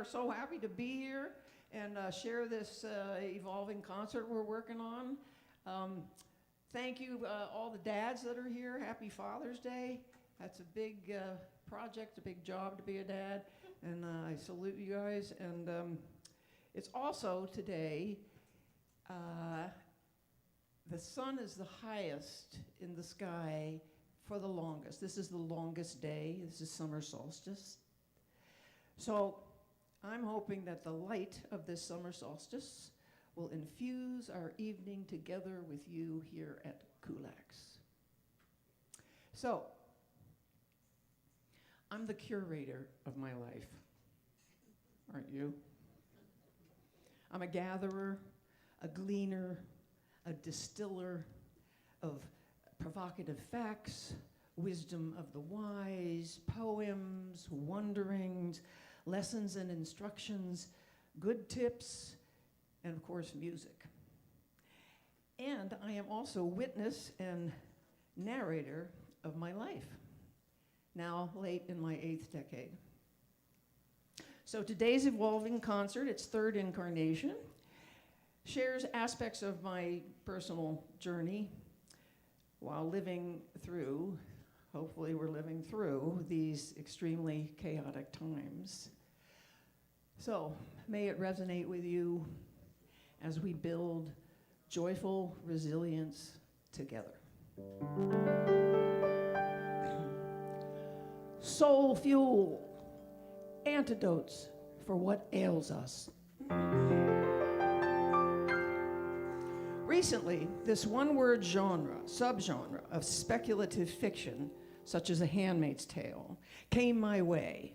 are so happy to be here and share this evolving concert we're working on. Thank you, all the dads that are here. Happy Father's Day. That's a big project, a big job to be a dad, and I salute you guys. And it's also today, the sun is the highest in the sky for the longest. This is the longest day. This is summer solstice. So I'm hoping that the light of this summer solstice will infuse our evening together with you here at Kulaks. So, I'm the curator of my life, aren't you? I'm a gatherer, a gleaner, a distiller of provocative facts, wisdom of the wise, poems, wonderings, lessons and instructions, good tips, and of course, music. And I am also witness and narrator of my life, now late in my 8th decade. So today's evolving concert, its 3rd incarnation, shares aspects of my personal journey while living through, hopefully we're living through, these extremely chaotic times. So may it resonate with you as we build joyful resilience together. Soul fuel, antidotes for what ails us. Recently, this one-word subgenre of speculative fiction, such as A Handmaid's Tale, came my way.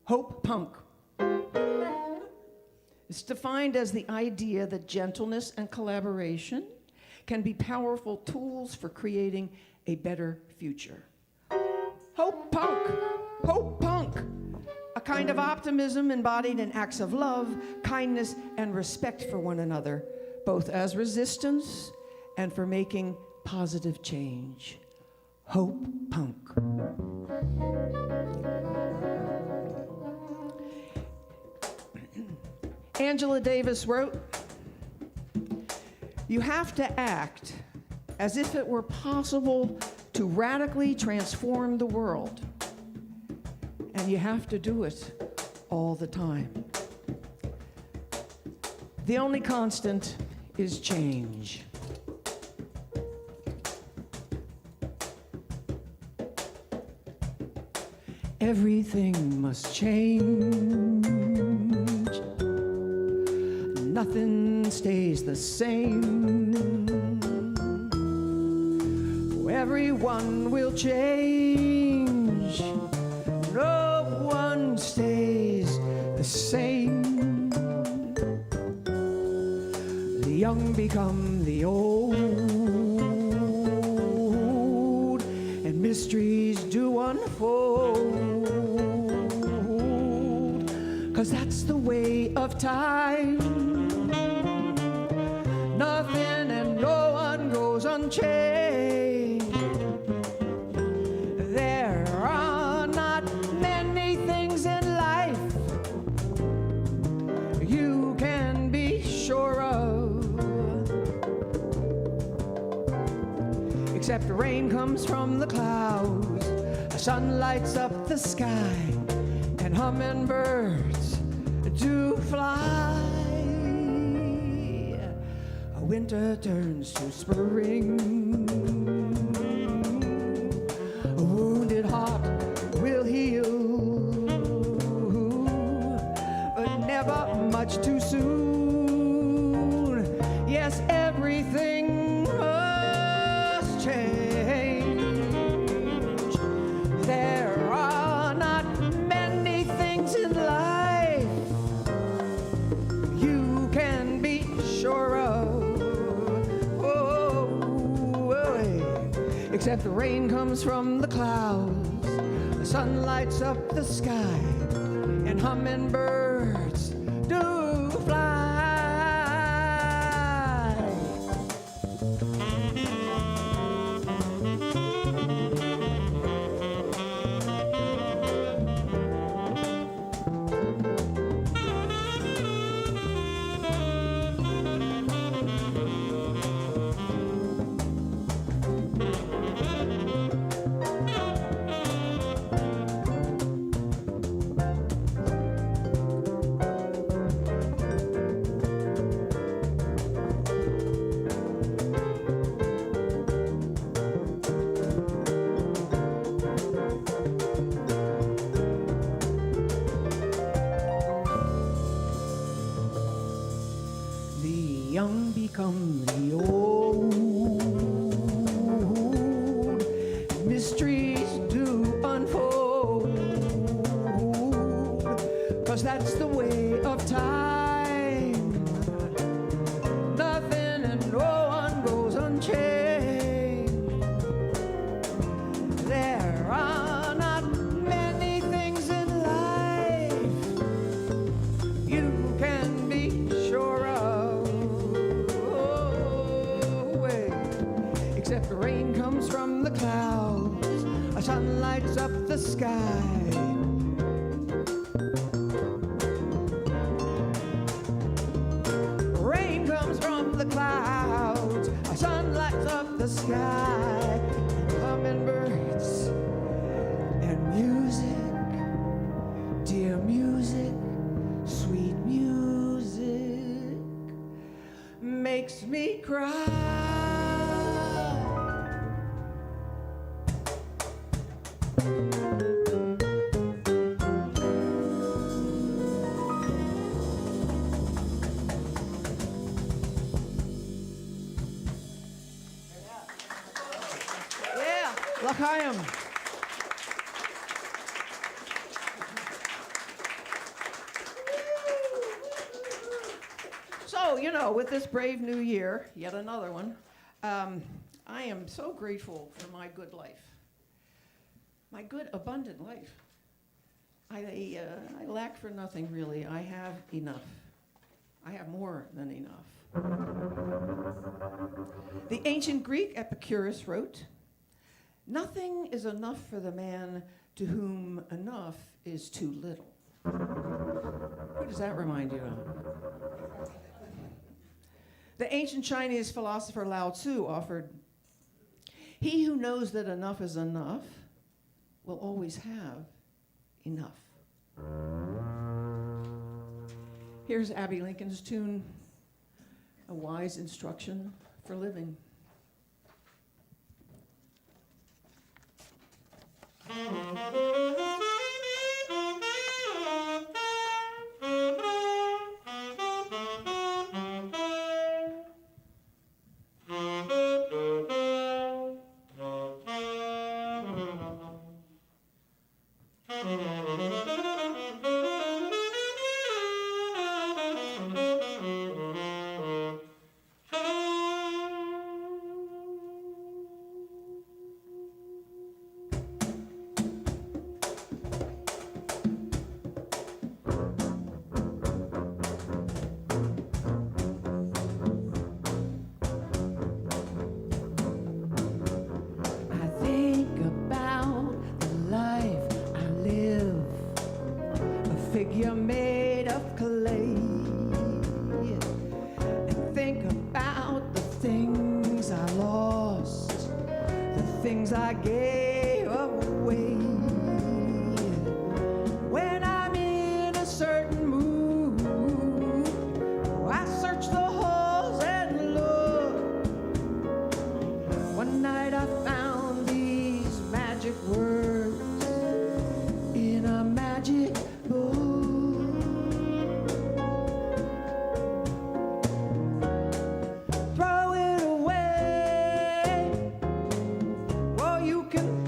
Hope punk. It's defined as the idea that gentleness and collaboration can be powerful tools for creating a better future. Hope punk, hope punk, a kind of optimism embodied in acts of love, kindness, and respect for one another, both as resistance and for making positive change. Hope punk. Angela Davis wrote, "You have to act as if it were possible to radically transform the world, and you have to do it all the time. The only constant is change." Everything must change. Nothing stays the same. Everyone will change. No one stays the same. The young become the old, and mysteries do unfold. 'Cause that's the way of time. Nothing and no one goes unchanged. There are not many things in life you can be sure of, except rain comes from the clouds, the sun lights up the sky, and hummingbirds do fly. Winter turns to spring. A wounded heart will heal, but never much too soon. Yes, everything must change. There are not many things in life you can be sure of, except the rain comes from the clouds, the sun lights up the sky, and hummingbirds do fly. young become the old. Mysteries do unfold, 'cause that's the way of time. Nothing and no one goes unchanged. There are not many things in life you can be sure of. Oh, wait. Except the rain comes from the clouds, a sun lights up the sky. Rain comes from the clouds, a sun lights up the sky. Hummingbirds and music, dear music, sweet music, makes me cry. Yeah, L'chaim. So, you know, with this brave new year, yet another one, I am so grateful for my good life. My good, abundant life. I lack for nothing, really. I have enough. I have more than enough. The ancient Greek Epicurus wrote, "Nothing is enough for the man to whom enough is too little." Who does that remind you of? The ancient Chinese philosopher Lao Tzu offered, "He who knows that enough is enough will always have enough." Here's Abbey Lincoln's tune, "A Wise Instruction for Living." Figure made of clay, and think about the things I lost, the things I gave away. When I'm in a certain mood, I search the halls and look. One night I found these magic words in a magic book. Throw it away, or you can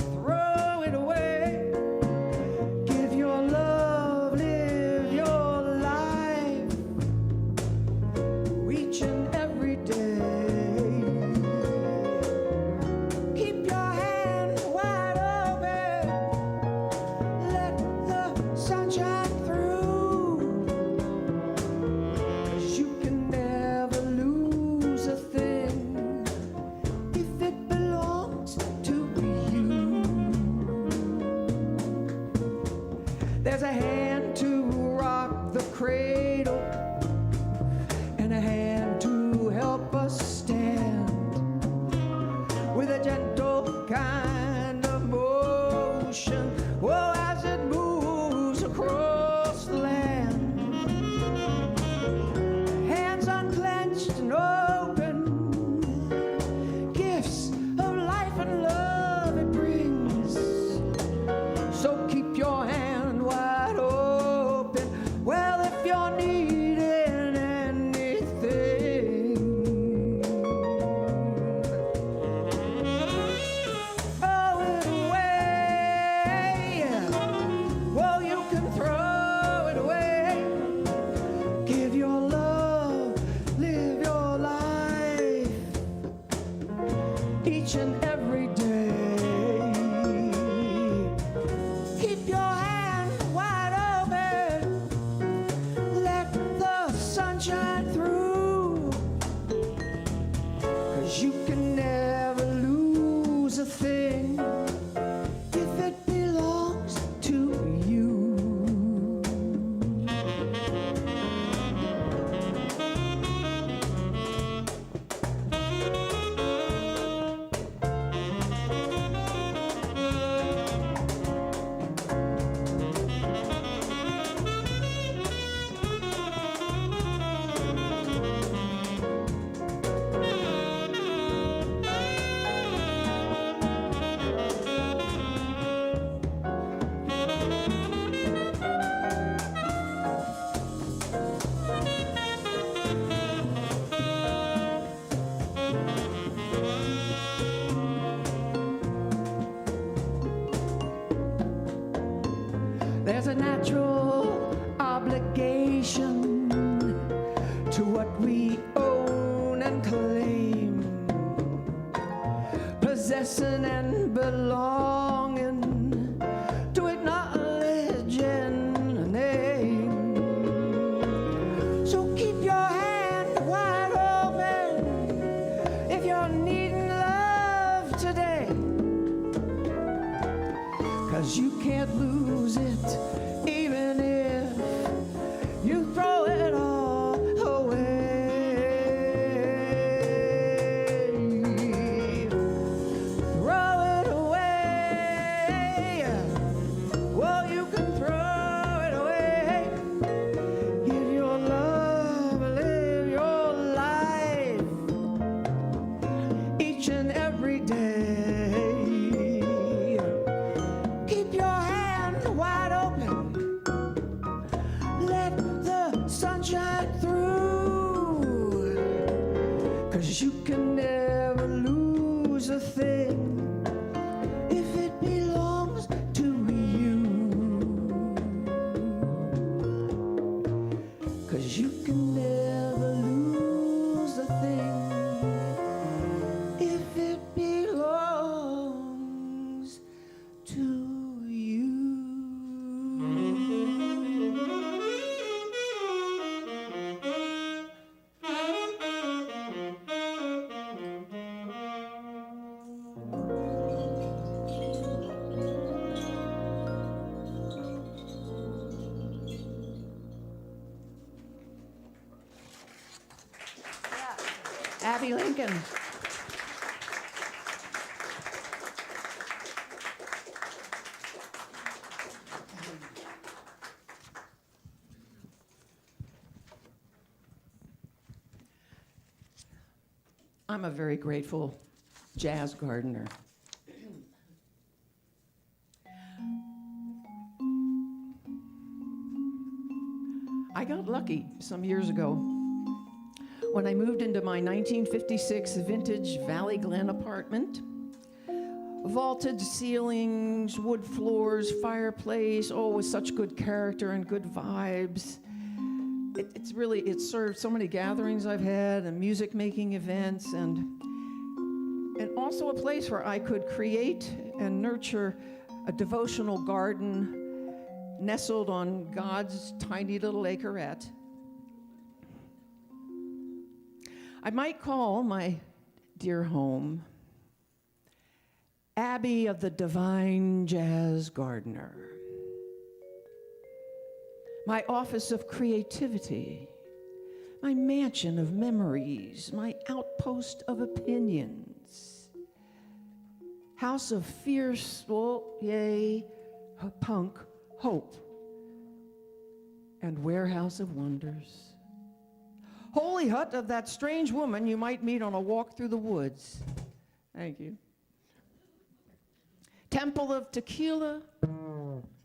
each and every day. Keep your hand wide open, let the sunshine through, 'cause you can never lose a thing if it belongs to you. There's a natural obligation to what we own and claim, possessing and belonging to acknowledge and a name. So keep your hand wide open if you're needing love today, 'cause you can't lose it even if you throw it all away. Throw it away. Well, you can throw it away. Give your love, live your life each and every day. Keep your hand wide open, let the sunshine through, 'cause you can never lose a thing if it belongs to you, 'cause you can never lose a thing if it belongs to you. Abby Lincoln. I'm a very grateful jazz gardener. I got lucky some years ago when I moved into my 1956 vintage Valley Glen apartment. Vaulted ceilings, wood floors, fireplace, oh, with such good character and good vibes. It served so many gatherings I've had and music making events, and also a place where I could create and nurture a devotional garden nestled on God's tiny little acreette. I might call my dear home Abbey of the Divine Jazz Gardener, my office of creativity, my mansion of memories, my outpost of opinions, house of fierce, punk hope, and warehouse of wonders, holy hut of that strange woman you might meet on a walk through the woods. Thank you. Temple of tequila,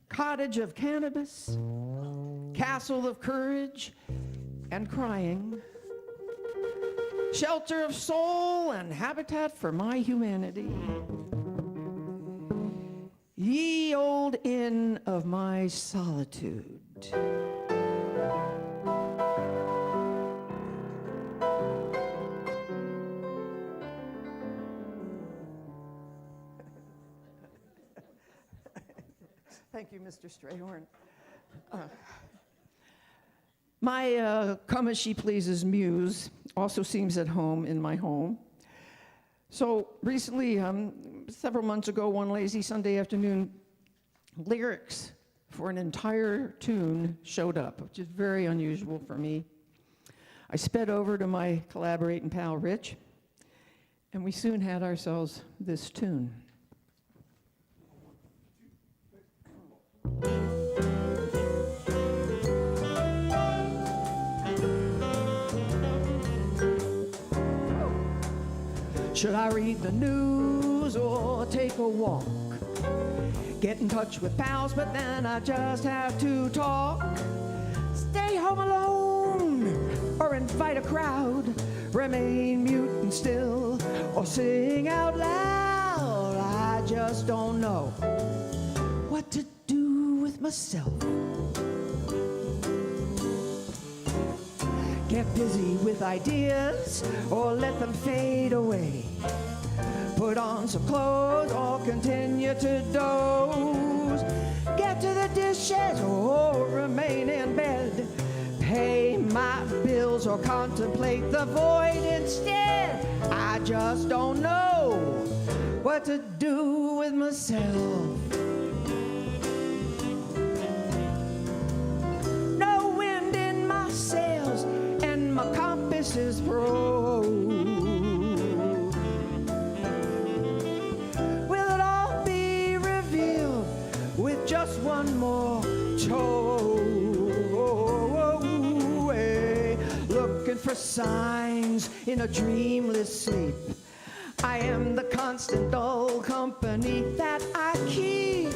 cottage of cannabis, castle of courage and crying, shelter of soul and habitat for my humanity, ye old inn of my solitude. Thank you, Mr. Strayhorn. My Come As She Pleases muse also seems at home in my home. So recently, several months ago, one lazy Sunday afternoon, lyrics for an entire tune showed up, which is very unusual for me. I sped over to my collaborating pal, Rich, and we soon had ourselves this tune. Should I read the news or take a walk? Get in touch with pals, but then I just have to talk. Stay home alone or invite a crowd. Remain mute and still or sing out loud. I just don't know what to do with myself. Get busy with ideas or let them fade away. Put on some clothes or continue to doze. Get to the dishes or remain in bed. Pay my bills or contemplate the void instead. I just don't know what to do with myself. No wind in my sails and my compass is broke. Will it all be revealed with just one more toe? Looking for signs in a dreamless sleep. I am the constant dull company that I keep.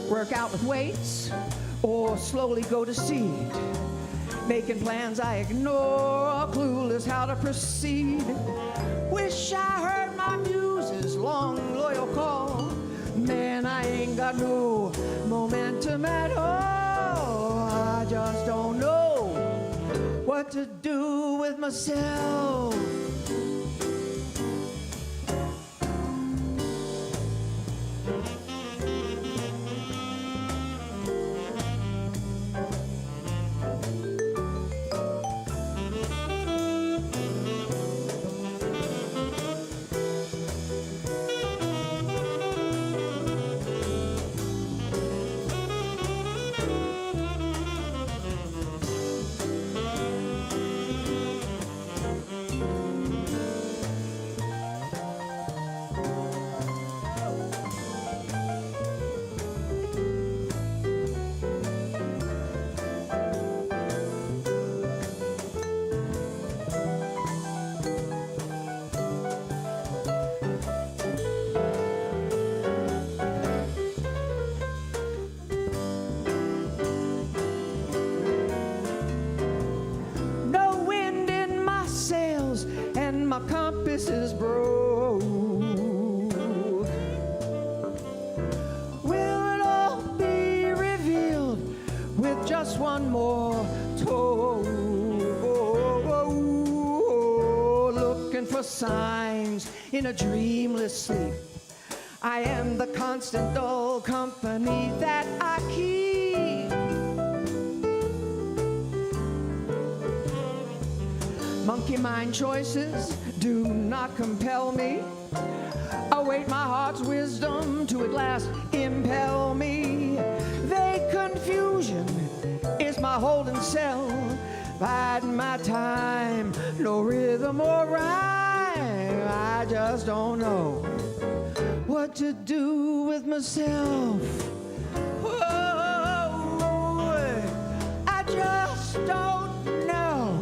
Work out with weights or slowly go to seed. Making plans I ignore, clueless how to proceed. Wish I heard my muse's long loyal call. Man, I ain't got no momentum at all. I just don't know what to do with myself. My compass is broke. Will it all be revealed with just one more toe? Looking for signs in a dreamless sleep. I am the constant dull company that I keep. Monkey mind choices do not compel me. Await my heart's wisdom to at last impel me. Vague confusion is my holding cell. Biding my time, no rhythm or rhyme. I just don't know what to do with myself. Whoa, I just don't know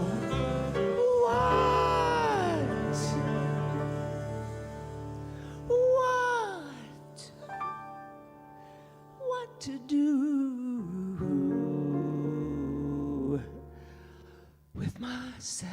what to do with myself.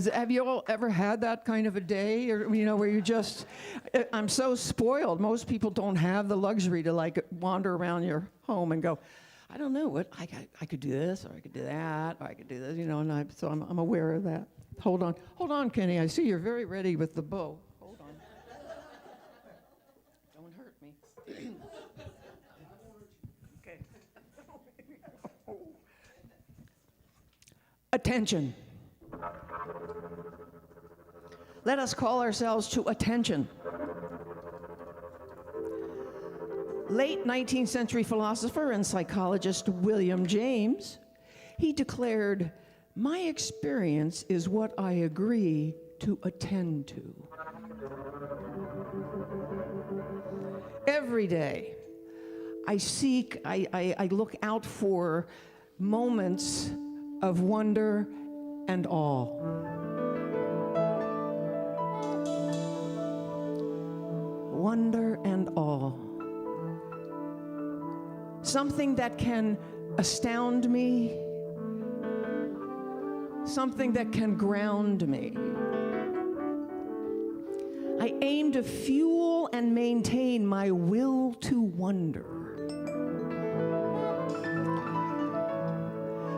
Have you all ever had that kind of a day, or where you just? I'm so spoiled. Most people don't have the luxury to like wander around your home and go, I don't know what I could do this, or I could do that, or I could do this, And so I'm aware of that. Hold on, Kenny. I see you're very ready with the bow. Hold on. Don't hurt me. Okay. Attention. Let us call ourselves to attention. Late 19th century philosopher and psychologist William James, he declared, "My experience is what I agree to attend to." Every day, I look out for moments of wonder and awe. Wonder and awe. Something that can astound me, something that can ground me. I aim to fuel and maintain my will to wonder.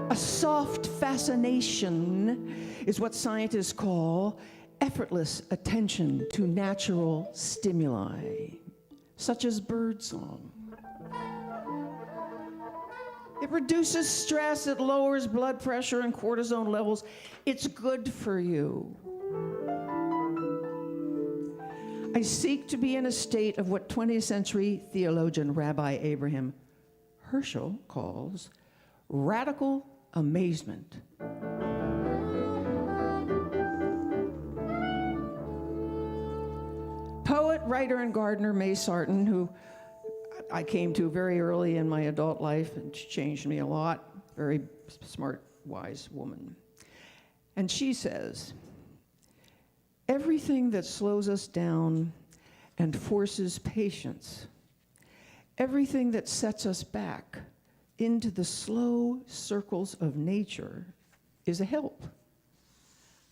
A soft fascination is what scientists call effortless attention to natural stimuli, such as birdsong. It reduces stress, it lowers blood pressure and cortisone levels. It's good for you. I seek to be in a state of what 20th century theologian Rabbi Abraham Heschel calls radical amazement. Poet, writer, and gardener May Sarton, who I came to very early in my adult life, and she changed me a lot, very smart, wise woman. And she says, everything that slows us down and forces patience, everything that sets us back into the slow circles of nature is a help.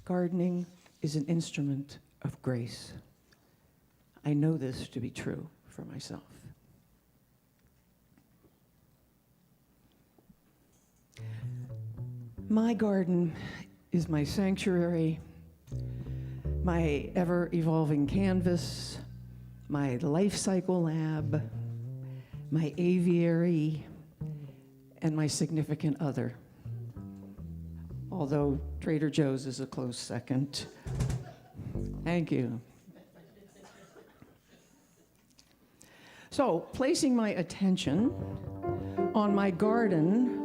Gardening is an instrument of grace. I know this to be true for myself. My garden is my sanctuary, my ever-evolving canvas, my life cycle lab, my aviary, and my significant other. Although Trader Joe's is a close second. Thank you. So, placing my attention on my garden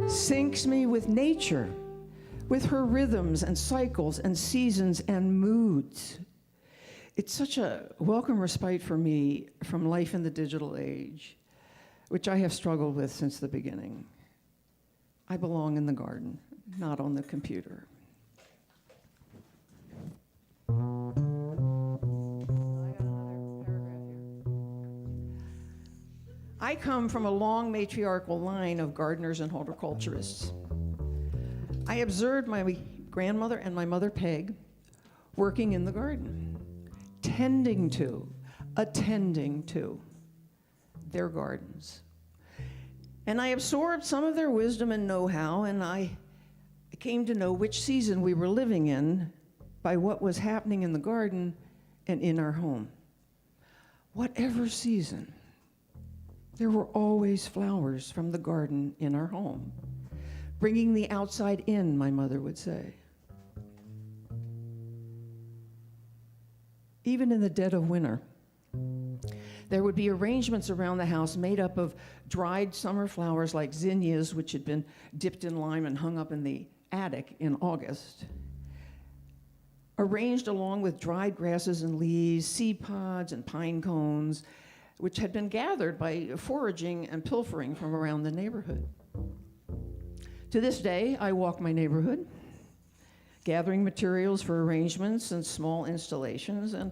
syncs me with nature, with her rhythms and cycles and seasons and moods. It's such a welcome respite for me from life in the digital age, which I have struggled with since the beginning. I belong in the garden, not on the computer. I come from a long matriarchal line of gardeners and horticulturists. I observed my grandmother and my mother Peg working in the garden, attending to their gardens. And I absorbed some of their wisdom and know-how, and I came to know which season we were living in by what was happening in the garden and in our home. Whatever season, there were always flowers from the garden in our home, bringing the outside in, my mother would say. Even in the dead of winter, there would be arrangements around the house made up of dried summer flowers like zinnias, which had been dipped in lime and hung up in the attic in August, arranged along with dried grasses and leaves, seed pods and pine cones, which had been gathered by foraging and pilfering from around the neighborhood. To this day, I walk my neighborhood, gathering materials for arrangements and small installations, and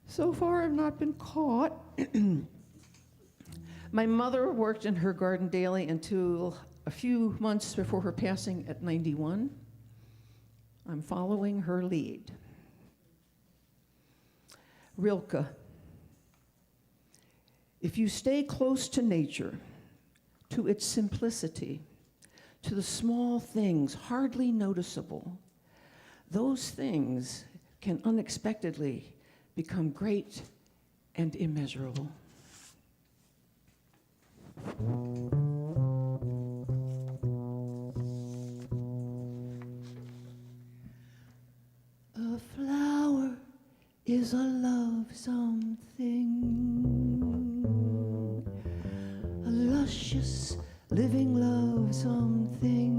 so far I've not been caught. My mother worked in her garden daily until a few months before her passing at 91. I'm following her lead. Rilke. If you stay close to nature, to its simplicity, to the small things hardly noticeable, those things can unexpectedly become great and immeasurable. A flower is a lovesome thing, a luscious, living lovesome thing.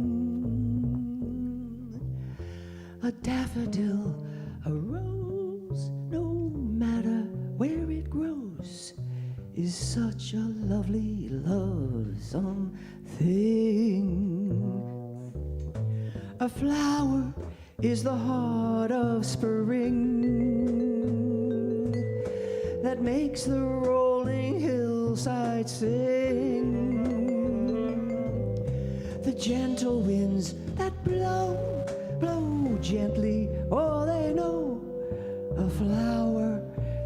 A daffodil, a rose, no matter where it grows, is such a lovely, lovesome thing. A flower is the heart of spring that makes the rolling hillside sing. The gentle winds that blow, blow gently, oh, they know a flower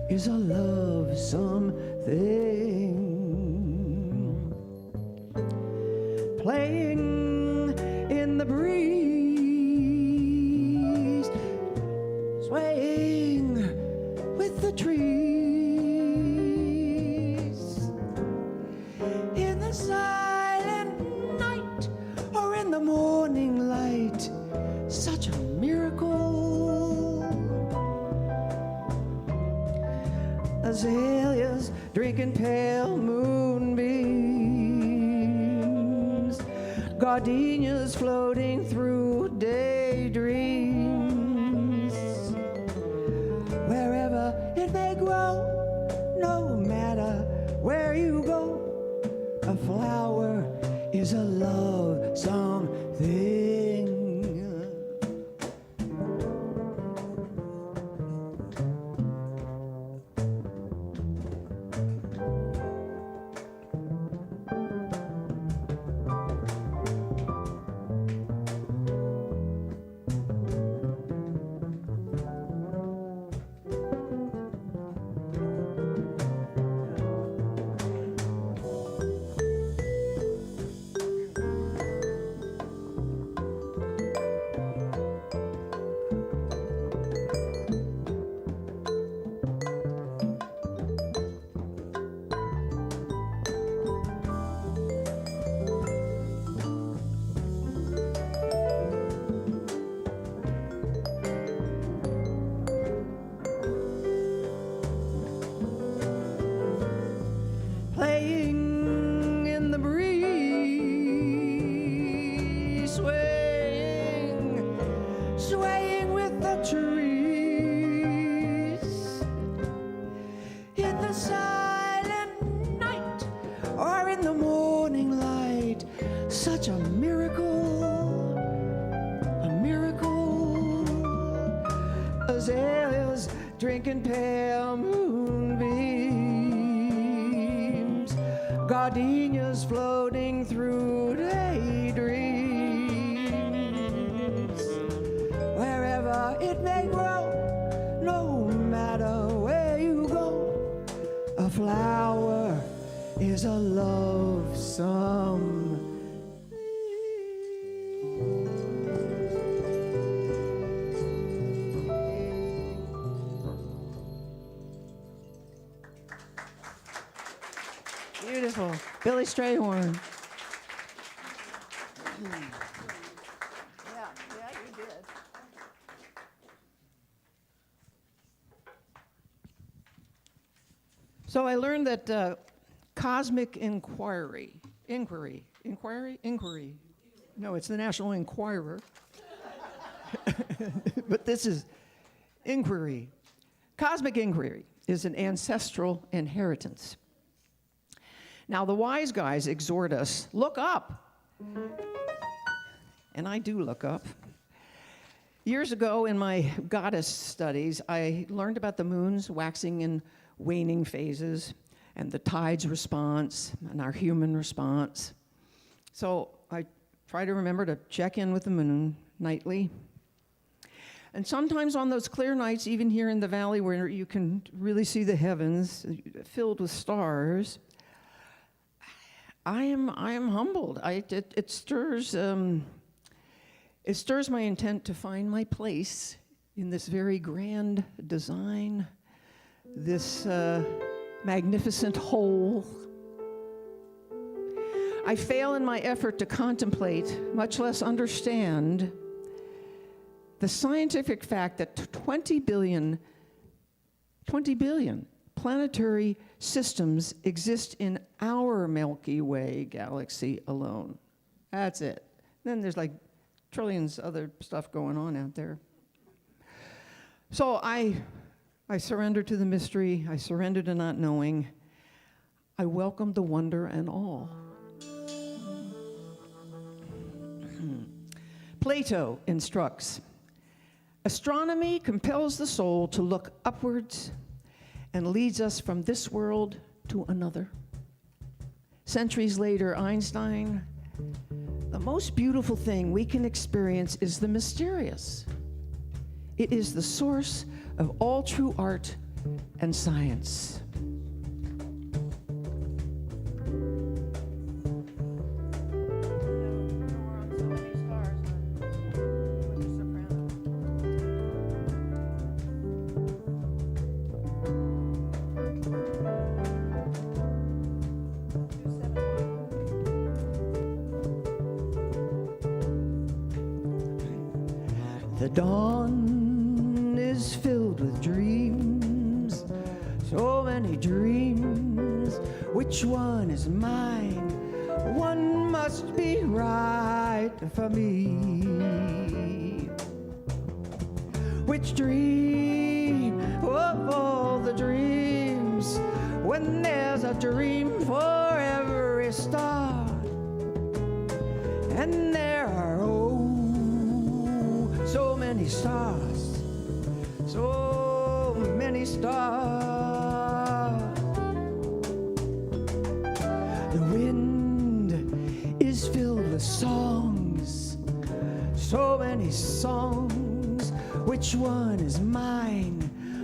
is a lovesome thing. Playing in the breeze, swaying with the trees, in the silent night or in the morning light, such a miracle. Azaleas drinking pale moonbeams, gardenias floating through daydreams. Wherever it may grow, no matter where you go, a flower is a lovesome thing. Playing in the breeze, swaying, swaying with the trees, in the silent night or in the morning light, such a miracle, a miracle. Azaleas drinking pale moonbeams, gardenias floating through daydreams. Wherever it may grow, no matter where you go, a flower is a lovesome Beautiful. Billy Strayhorn. Yeah, you did. So I learned that cosmic inquiry. No, it's the National Enquirer. But this is inquiry. Cosmic inquiry is an ancestral inheritance. Now, the wise guys exhort us, look up. And I do look up. Years ago in my goddess studies, I learned about the moon's waxing and waning phases and the tide's response and our human response. So I try to remember to check in with the moon nightly. And sometimes on those clear nights, even here in the valley where you can really see the heavens filled with stars, I am humbled. It stirs my intent to find my place in this very grand design, this magnificent whole. I fail in my effort to contemplate, much less understand, the scientific fact that 20 billion planetary systems exist in our Milky Way galaxy alone. That's it. Then there's like trillions other stuff going on out there. So I surrender to the mystery. I surrender to not knowing. I welcome the wonder and awe. Plato instructs, astronomy compels the soul to look upwards and leads us from this world to another. Centuries later, Einstein, the most beautiful thing we can experience is the mysterious. It is the source of all true art and science. The dawn is filled with dreams, so many dreams. Which one is mine? One must be right for me. Which dream of all the dreams? When there's a dream for every star, and there are so many stars, so many stars. The wind is filled with songs, so many songs. Which one is mine?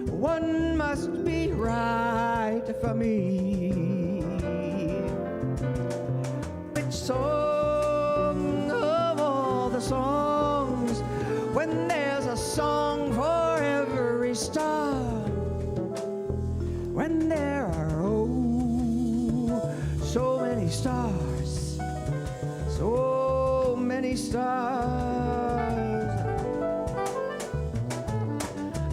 One must be right for me. Which song of all the songs? When there's a song for every star, when there are so many stars, so many stars.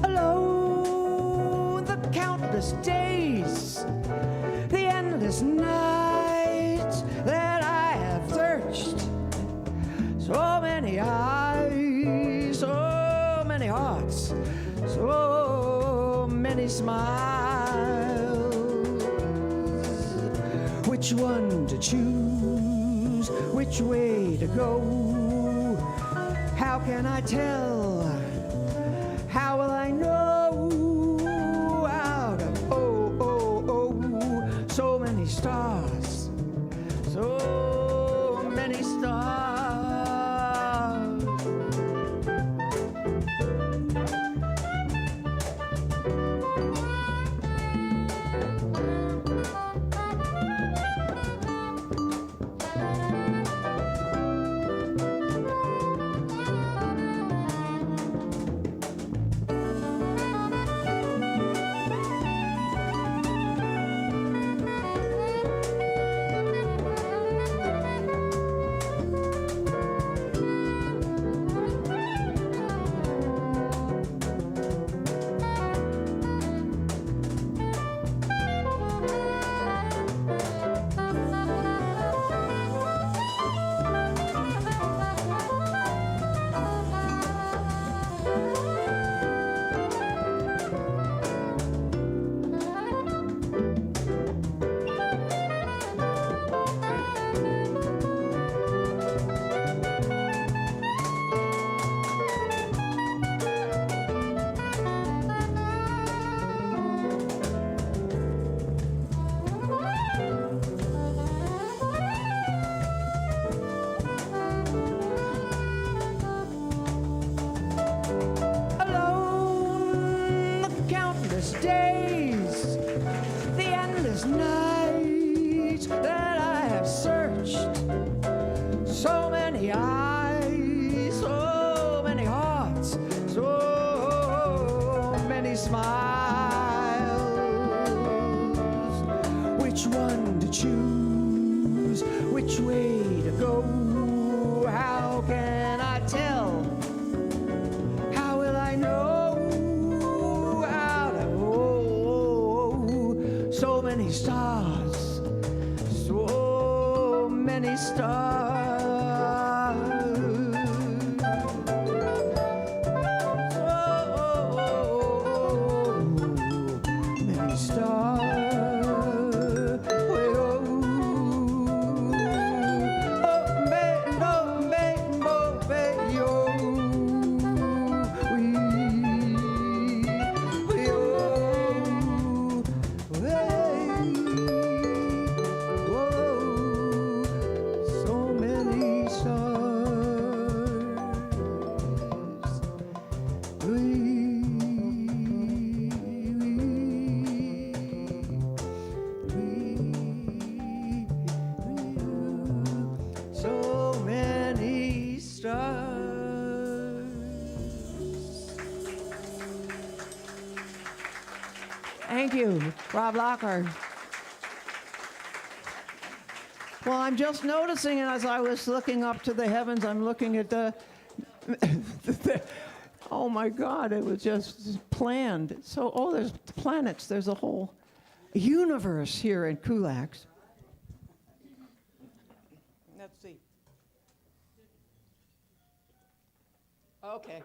Alone, the countless days, the endless nights that I have searched, so many eyes, so many hearts, so many smiles. Which one to choose? Which way to go? How can I tell? How will I know? Out of so many stars, so many stars. nights that I have searched, so many eyes, so many hearts, so many smiles. Which one to choose? Which way to go? How can I tell? How will I know? How to know? So many stars, so many stars. Many stars. Thank you, Rob Lockhart. Well, I'm just noticing as I was looking up to the heavens, I'm looking at the oh my God, it was just planned. So, oh, there's planets, there's a whole universe here in Kulaks. Let's see. Okay.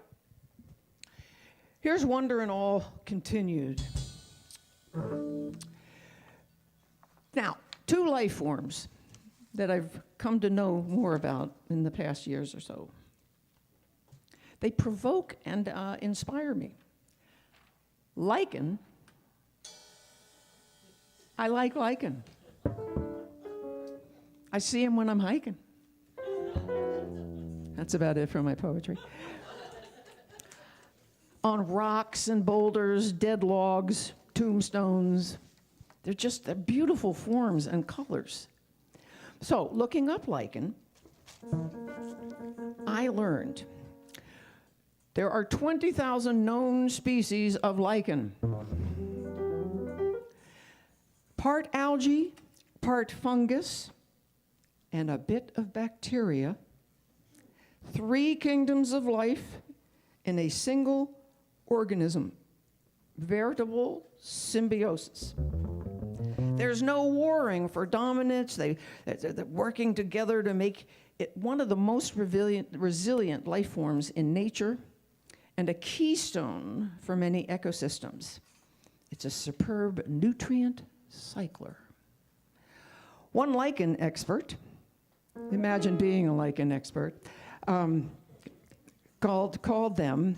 Here's Wonder and All continued. Now, two life forms that I've come to know more about in the past years or so. They provoke and inspire me. Lichen. I like lichen. I see him when I'm hiking. That's about it for my poetry. On rocks and boulders, dead logs, tombstones. They're beautiful forms and colors. So, looking up lichen, I learned there are 20,000 known species of lichen. Part algae, part fungus, and a bit of bacteria. 3 kingdoms of life in a single organism. Veritable symbiosis. There's no warring for dominance. They're working together to make it one of the most resilient life forms in nature and a keystone for many ecosystems. It's a superb nutrient cycler. One lichen expert, imagine being a lichen expert, called them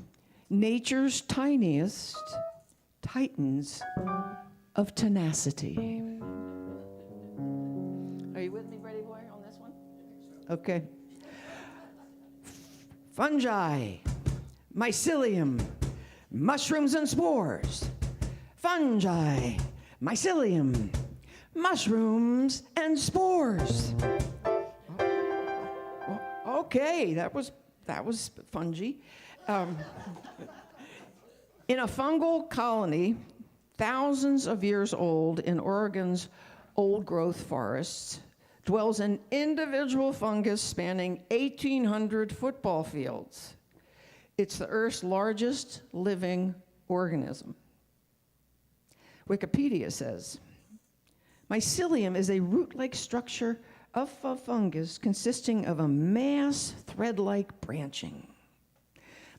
nature's tiniest titans of tenacity. Are you with me, Brady Boy, on this one? Okay. Fungi, mycelium, mushrooms and spores. Fungi, mycelium, mushrooms and spores. Okay, that was fungi. In a fungal colony, thousands of years old in Oregon's old-growth forests, dwells an individual fungus spanning 1,800 football fields. It's the Earth's largest living organism. Wikipedia says, mycelium is a root-like structure of a fungus consisting of a mass thread-like branching.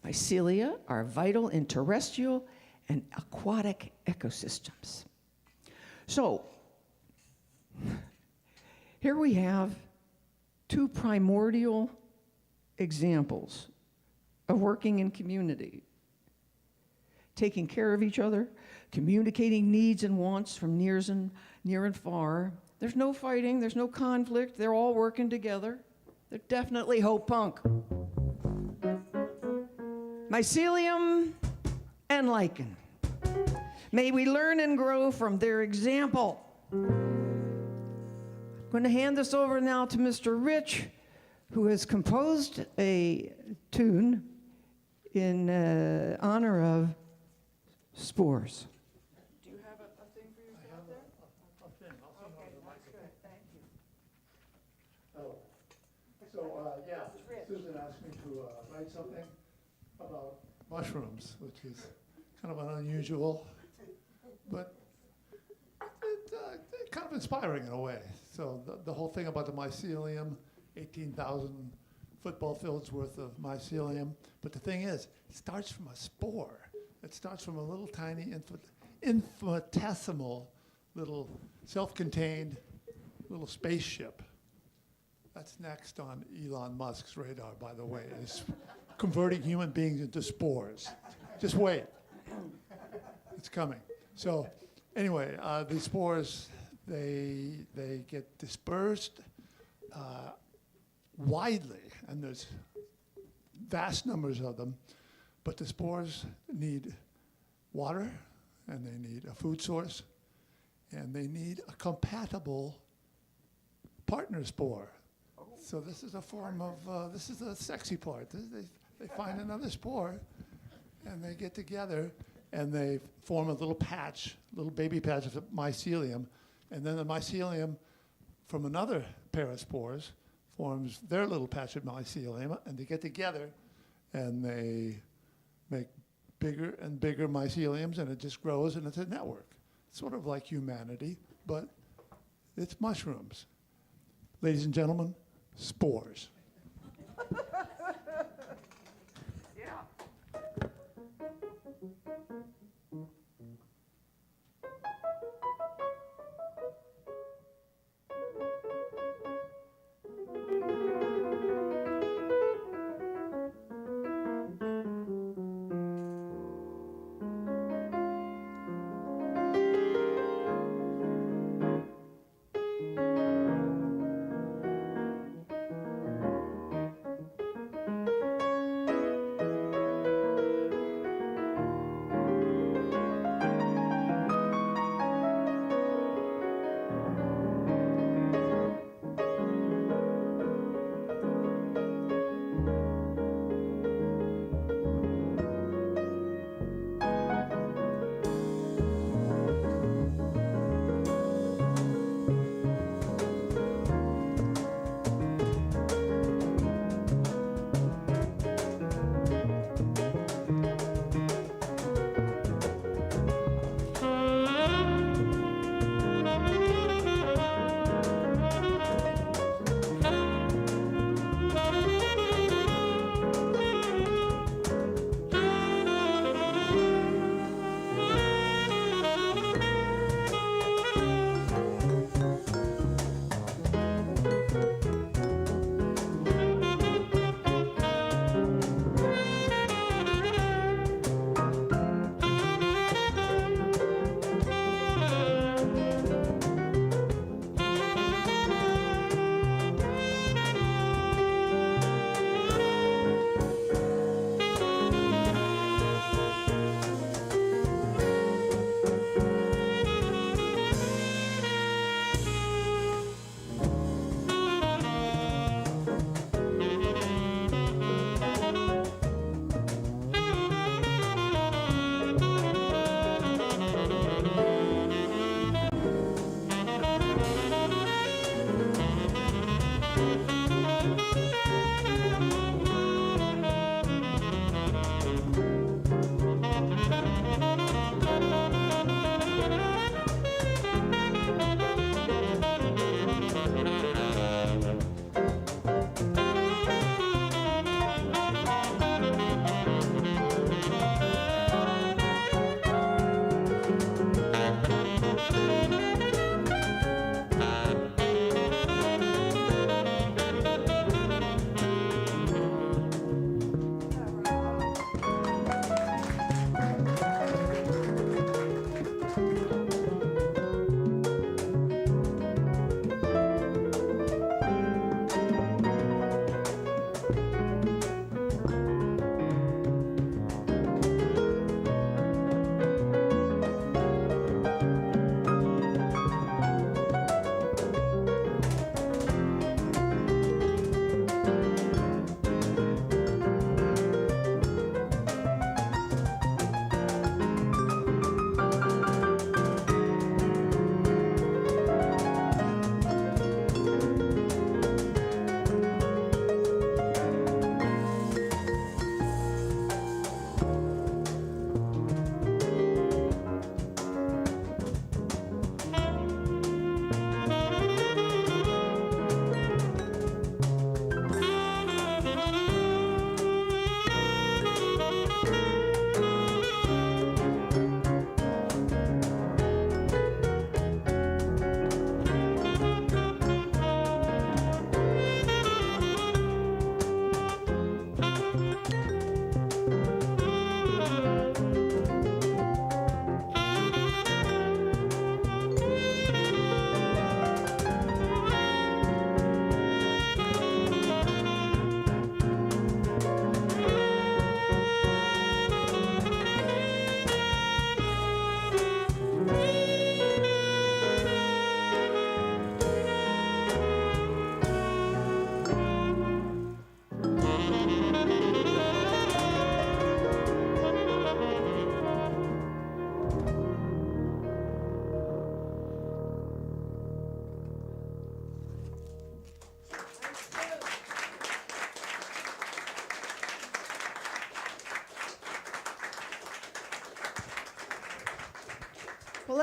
Mycelia are vital in terrestrial and aquatic ecosystems. So, here we have 2 primordial examples of working in community, taking care of each other, communicating needs and wants from near and far. There's no fighting, there's no conflict, they're all working together. They're definitely Hope Punk. Mycelium and lichen. May we learn and grow from their example. I'm going to hand this over now to Mr. Rich, who has composed a tune in honor of spores. Do you have a thing for yourself there? A thing. I'll sing over the microphone. Thank you. Oh. So, yeah, Susan asked me to write something about mushrooms, which is kind of an unusual, but kind of inspiring in a way. So the whole thing about the mycelium, 18,000 football fields worth of mycelium. But the thing is, it starts from a spore. It starts from a little tiny infinitesimal little self-contained little spaceship. That's next on Elon Musk's radar, by the way, is converting human beings into spores. Just wait. It's coming. So anyway, these spores, they get dispersed widely, and there's vast numbers of them, but the spores need water, and they need a food source, and they need a compatible partner spore. So this is a form of, this is the sexy part. They find another spore, and they get together, and they form a little patch, little baby patch of mycelium, and then the mycelium from another pair of spores forms their little patch of mycelium, and they get together, and they make bigger and bigger myceliums, and it just grows, and it's a network. Sort of like humanity, but it's mushrooms. Ladies and gentlemen, spores.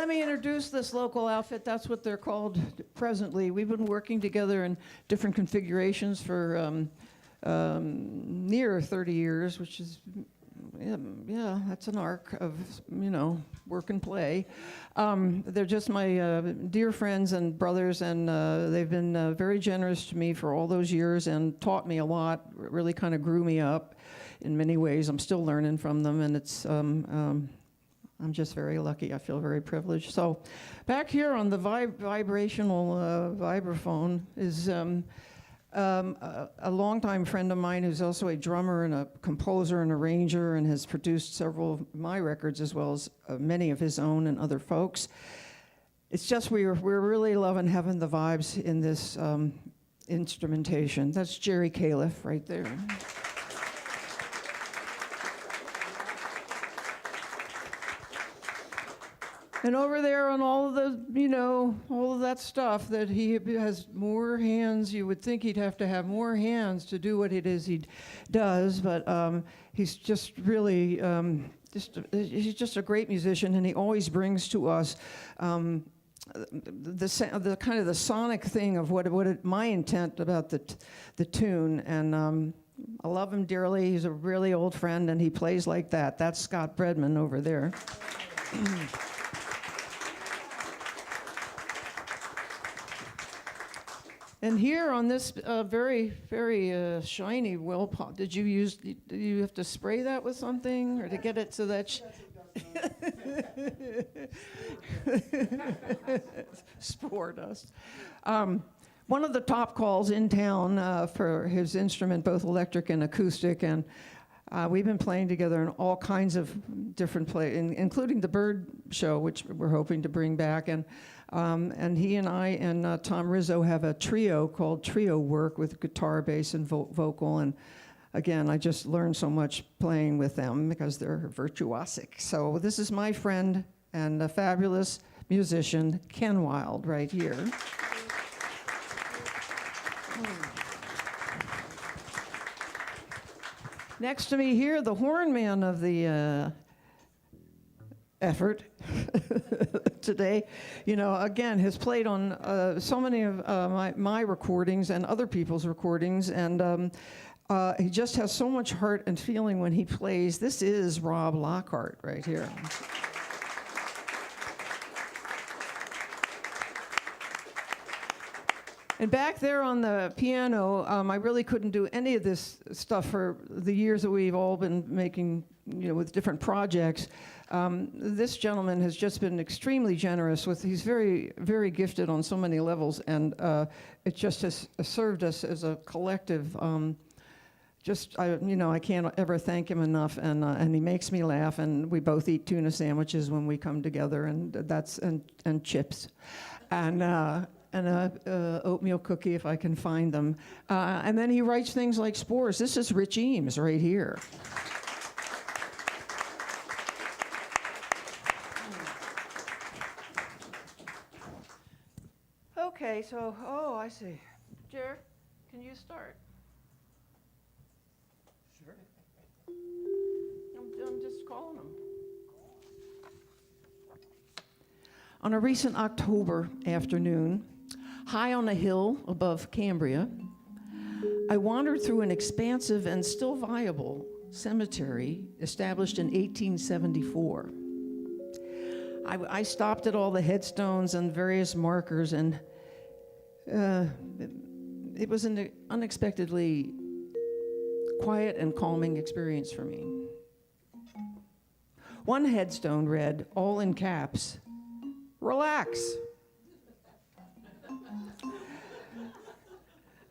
let me introduce this local outfit. That's what they're called presently. We've been working together in different configurations for near 30 years, which is, yeah, that's an arc of, work and play. They're just my dear friends and brothers, and they've been very generous to me for all those years and taught me a lot, really kind of grew me up in many ways. I'm still learning from them, and it's, I'm just very lucky. I feel very privileged. So back here on the vibrational vibraphone is a longtime friend of mine who's also a drummer and a composer and arranger and has produced several of my records as well as many of his own and other folks. It's just we're really loving having the vibes in this instrumentation. That's Jerry Califf right there. And over there on all of the, all of that stuff that he has more hands, you would think he'd have to have more hands to do what it is he does, but he's just really, he's just a great musician, and he always brings to us the kind of the sonic thing of my intent about the tune, and I love him dearly. He's a really old friend, and he plays like that. That's Scott Bredman over there. And here on this very, very shiny well pot, do you have to spray that with something or to get it so that spore dust. One of the top calls in town for his instrument, both electric and acoustic, and we've been playing together in all kinds of different including the Bird Show, which we're hoping to bring back. And he and I and Tom Rizzo have a trio called Trio Work with guitar, bass, and vocal. And again, I just learned so much playing with them because they're virtuosic. So this is my friend and a fabulous musician, Ken Wild, right here. Next to me here, the horn man of the effort today, again, has played on so many of my recordings and other people's recordings, and he just has so much heart and feeling when he plays. This is Rob Lockhart right here. And back there on the piano, I really couldn't do any of this stuff for the years that we've all been making, with different projects. This gentleman has just been extremely generous he's very, very gifted on so many levels, and it just has served us as a collective. I can't ever thank him enough, and he makes me laugh, and we both eat tuna sandwiches when we come together, and and chips, and a oatmeal cookie if I can find them. And then he writes things like Spores. This is Rich Eames right here. Okay, so, I see. Jer, can you start? Sure. I'm just calling him. On a recent October afternoon, high on a hill above Cambria, I wandered through an expansive and still viable cemetery established in 1874. I stopped at all the headstones and various markers, and it was an unexpectedly quiet and calming experience for me. One headstone read, all in caps, "Relax."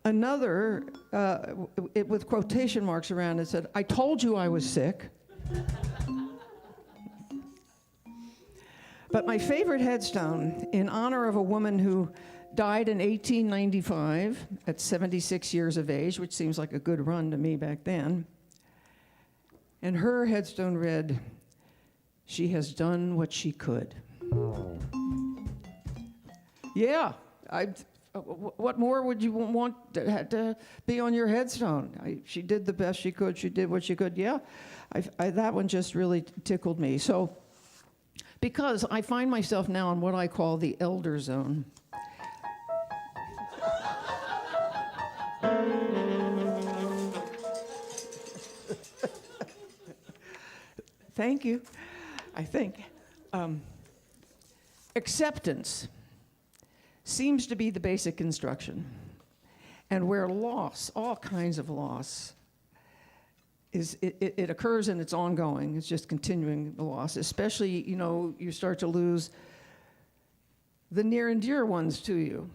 Another, with quotation marks around it, said, "I told you I was sick." But my favorite headstone, in honor of a woman who died in 1895 at 76 years of age, which seems like a good run to me back then, and her headstone read, "She has done what she could." Yeah, what more would you want to be on your headstone? She did the best she could. She did what she could. Yeah, that one just really tickled me. So because I find myself now in what I call the elder zone. Thank you. I think acceptance seems to be the basic instruction. And where loss, all kinds of loss, it occurs and it's ongoing. It's just continuing the loss. Especially, you start to lose the near and dear ones to you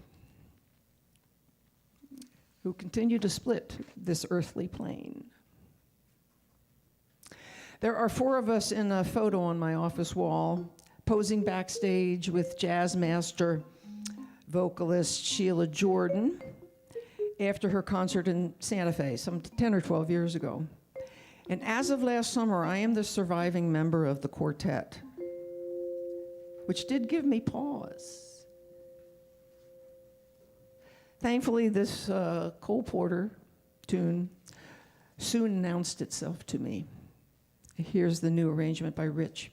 who continue to split this earthly plane. There are 4 of us in a photo on my office wall, posing backstage with jazz master, vocalist Sheila Jordan, after her concert in Santa Fe, some 10 or 12 years ago. And as of last summer, I am the surviving member of the quartet, which did give me pause. Thankfully, this Cole Porter tune soon announced itself to me. Here's the new arrangement by Rich.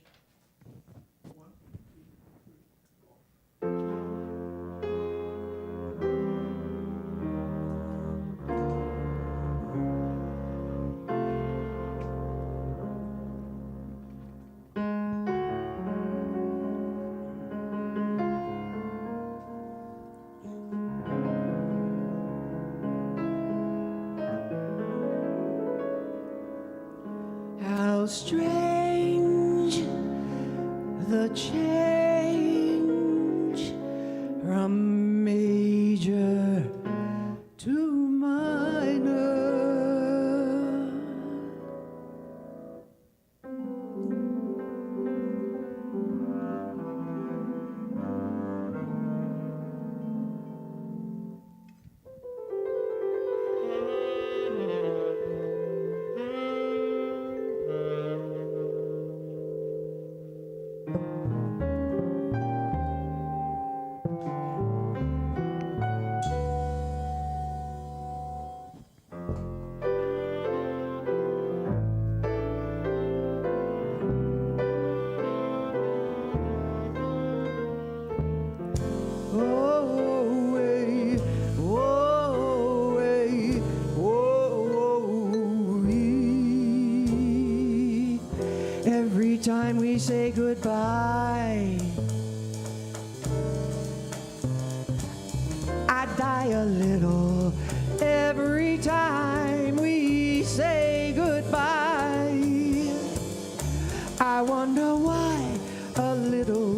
How strange the change from major to minor. Every time we say goodbye, I die a little. Every time we say goodbye, I wonder why a little.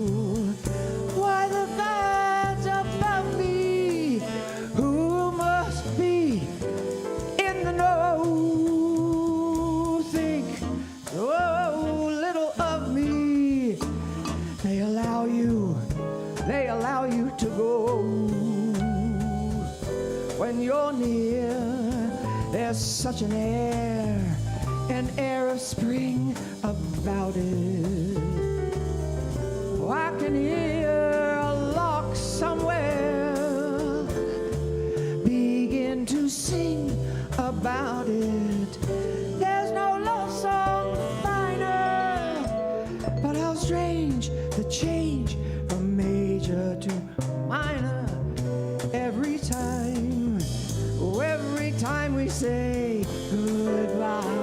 Why the thoughts about me, who must be in the know, think so little of me. They allow you to go. When you're near, there's such an air of spring about it. Oh, I can hear a lark somewhere begin to sing about it. There's no love song finer, but how strange the change from major to minor. Every time we say goodbye.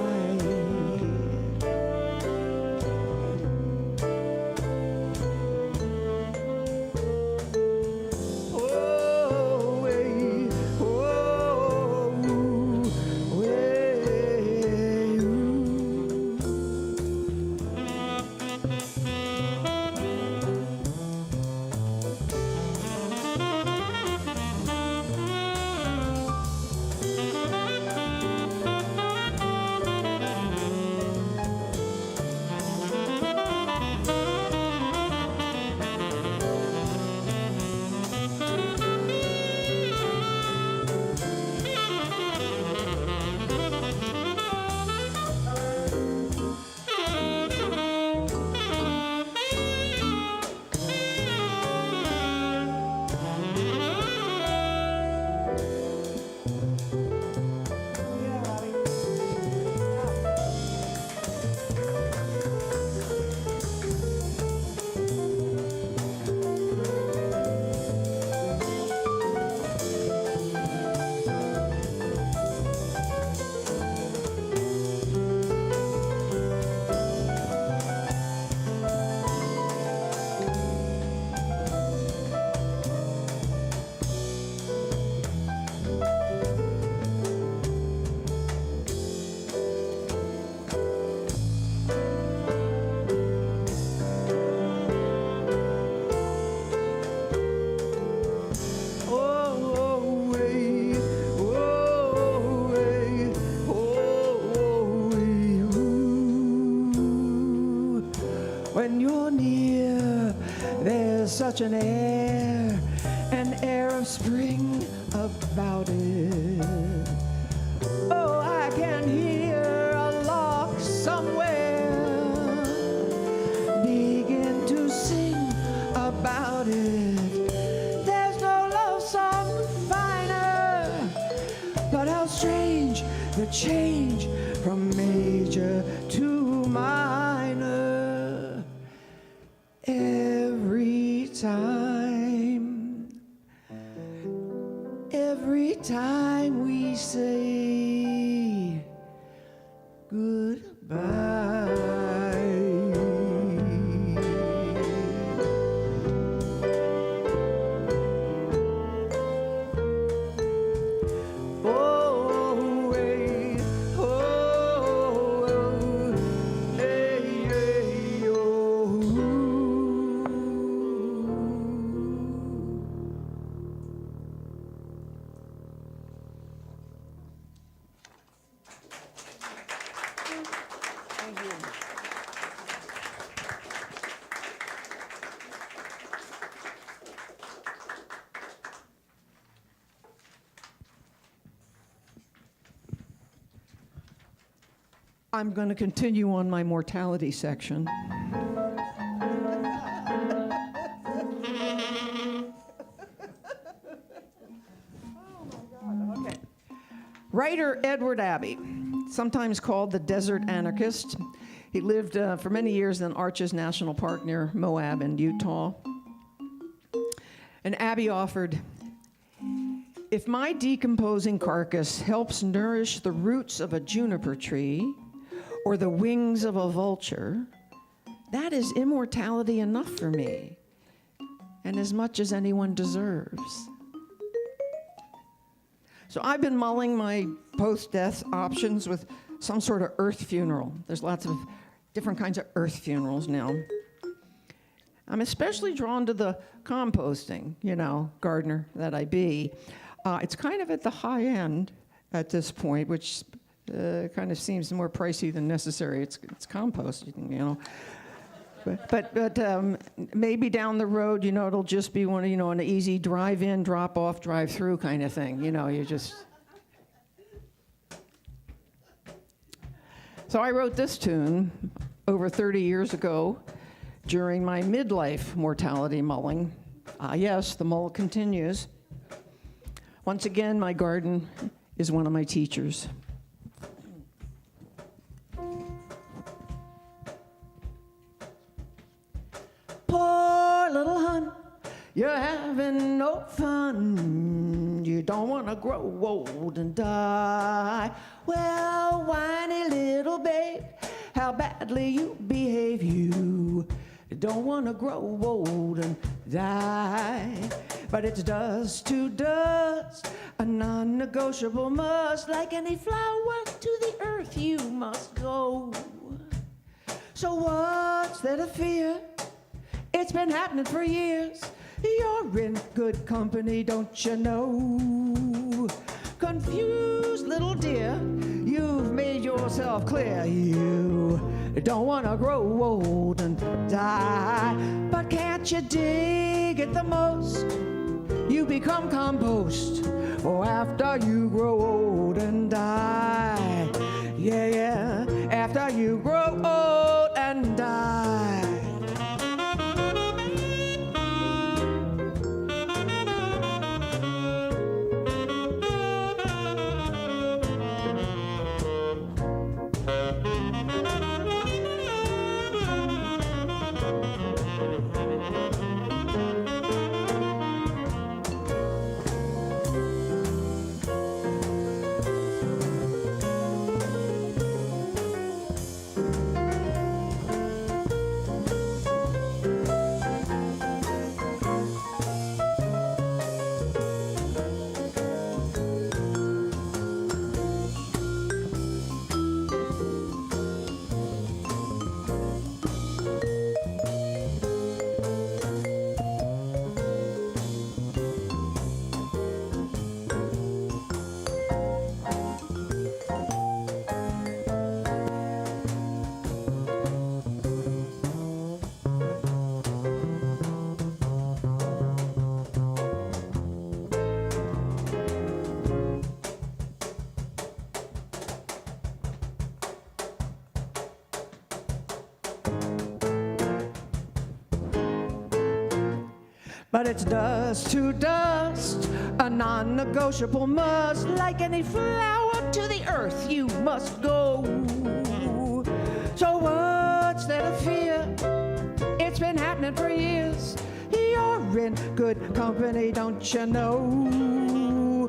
such an air of spring about it. Oh, I can hear a lark somewhere begin to sing about it. There's no love song finer, but how strange the change from major to minor. Every time we say goodbye. Oh, hey, oh, hey, hey, oh. Thank you. I'm going to continue on my mortality section. Okay. Writer Edward Abbey, sometimes called the Desert Anarchist. He lived for many years in Arches National Park near Moab in Utah. And Abbey offered, "If my decomposing carcass helps nourish the roots of a juniper tree or the wings of a vulture, that is immortality enough for me, and as much as anyone deserves." So I've been mulling my post-death options with some sort of earth funeral. There's lots of different kinds of earth funerals now. I'm especially drawn to the composting, gardener that I be. It's kind of at the high end at this point, which kind of seems more pricey than necessary. It's composting, But maybe down the road, it'll just be one, an easy drive-in, drop-off, drive-through kind of thing. You just. So I wrote this tune over 30 years ago during my midlife mortality mulling. Yes, the mull continues. Once again, my garden is one of my teachers. Poor little hun, you're having no fun. You don't want to grow old and die. Well, whiny little babe, how badly you behave. You don't want to grow old and die. But it's dust to dust, a non-negotiable must. Like any flower to the earth you must go. So what's there to fear? It's been happening for years. You're in good company, don't you know? Confused little dear, you've made yourself clear. You don't want to grow old and die. But can't you dig it the most? You become compost, or after you grow old and die. Yeah, yeah, after you grow old and die. But it's dust to dust, a non-negotiable must. Like any flower to the earth, you must go. So what's there to fear? It's been happening for years. You're in good company, don't you know?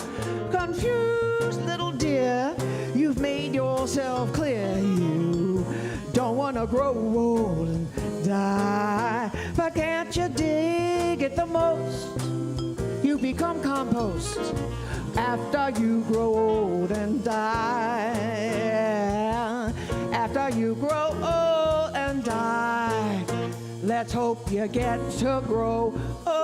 Confused little dear, you've made yourself clear. You don't want to grow old and die. But can't you dig it the most? You become compost after you grow old and die. After you grow old and die, let's hope you get to grow old.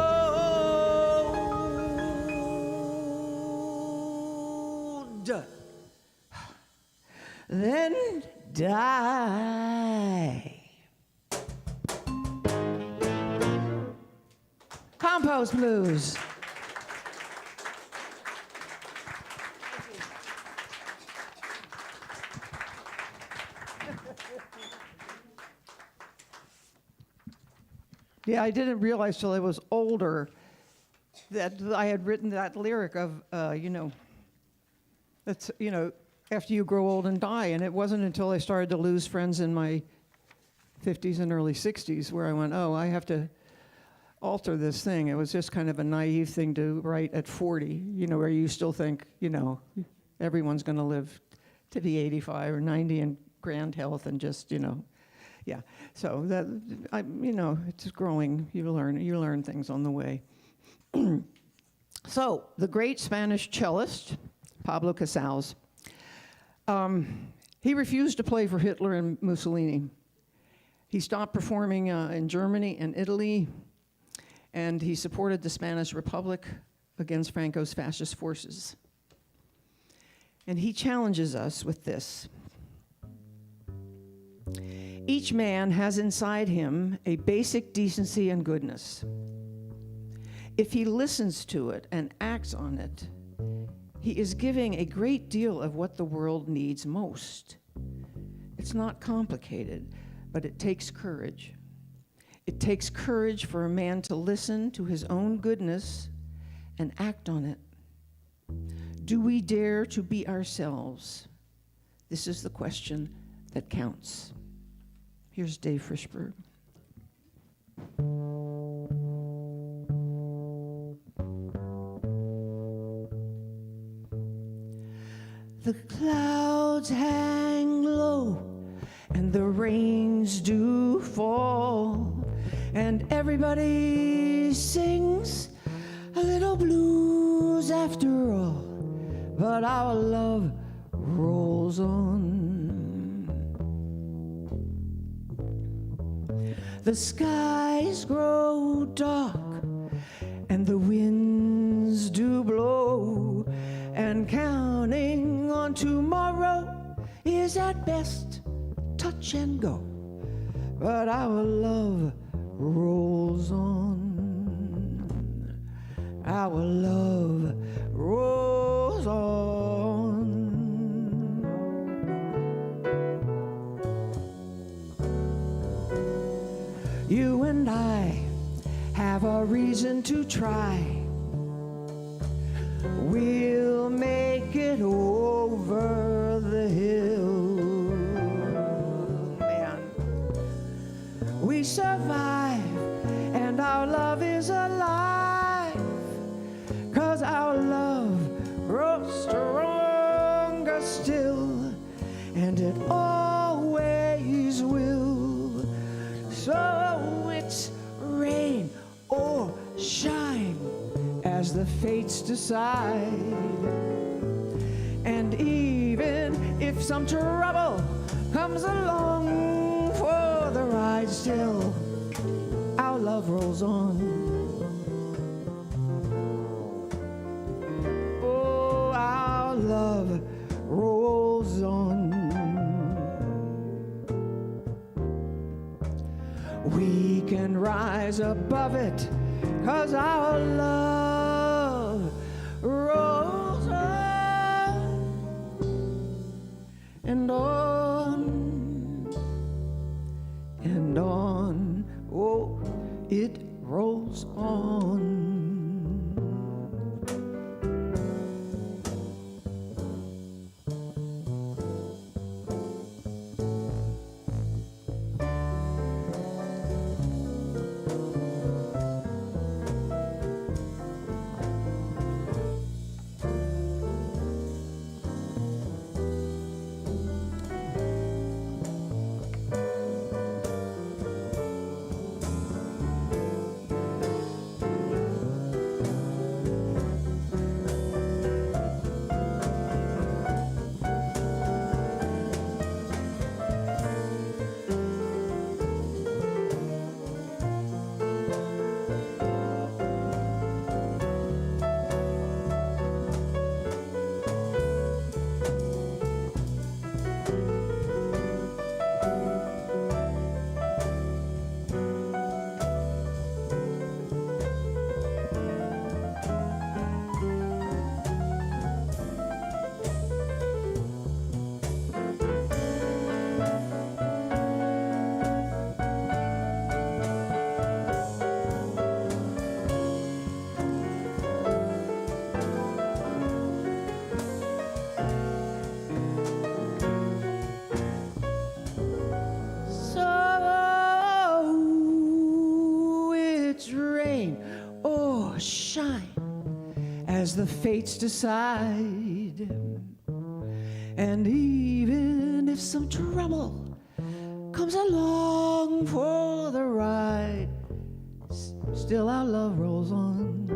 Then die. Compost Blues. Yeah, I didn't realize till I was older that I had written that lyric of, that's, after you grow old and die. And it wasn't until I started to lose friends in my 50s and early 60s where I went, oh, I have to alter this thing. It was just kind of a naive thing to write at 40, where you still think, everyone's going to live to be 85 or 90 in grand health and just, yeah. So that, it's growing. You learn things on the way. So the great Spanish cellist, Pablo Casals, he refused to play for Hitler and Mussolini. He stopped performing in Germany and Italy, and he supported the Spanish Republic against Franco's fascist forces. And he challenges us with this. Each man has inside him a basic decency and goodness. If he listens to it and acts on it, he is giving a great deal of what the world needs most. It's not complicated, but it takes courage. It takes courage for a man to listen to his own goodness and act on it. Do we dare to be ourselves? This is the question that counts. Here's Dave Frishberg. The clouds hang low and the rains do fall, and everybody sings a little blues after all, but our love rolls on. The skies grow dark and the winds do blow, and counting on tomorrow is at best touch and go, but our love rolls on. Our love rolls on. You and I have a reason to try. We'll make it over the hill. Man, we survive and our love is alive, 'cause our love grows stronger still, and it always will. So it's rain or shine as the fates decide. And even if some trouble comes along for the ride, still our love rolls on. Oh, our love rolls on. We can rise above it, 'cause our love rolls on and on and on. Oh, it rolls on. as the fates decide. And even if some trouble comes along for the ride, still our love rolls on.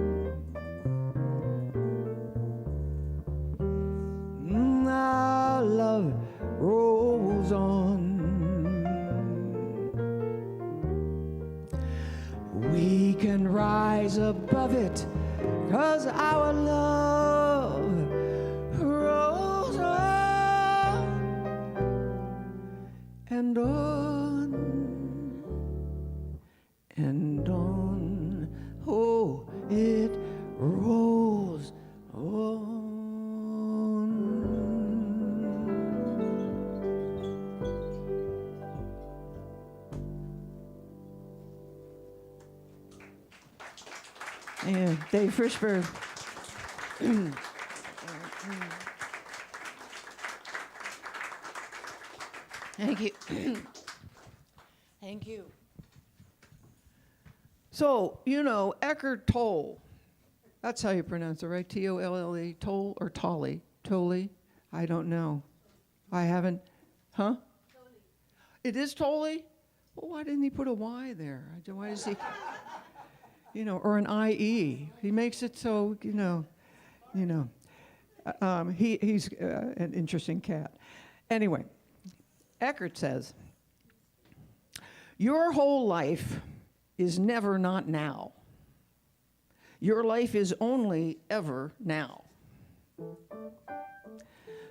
Our love rolls on. We can rise above it, 'cause our love rolls on and on and on. Oh, it rolls on. Yeah, Dave Frishberg. Thank you. Thank you. So, you know, Eckhart Tolle, that's how you pronounce it, right? T-O-L-L-E, Tolle or Tolle? Tolle? I don't know. I haven't, huh? Tolle. It is Tolle? Well, why didn't he put a Y there? Why does he, you know, or an I-E? He makes it so, you know. He's an interesting cat. Anyway, Eckhart says, your whole life is never not now. Your life is only ever now.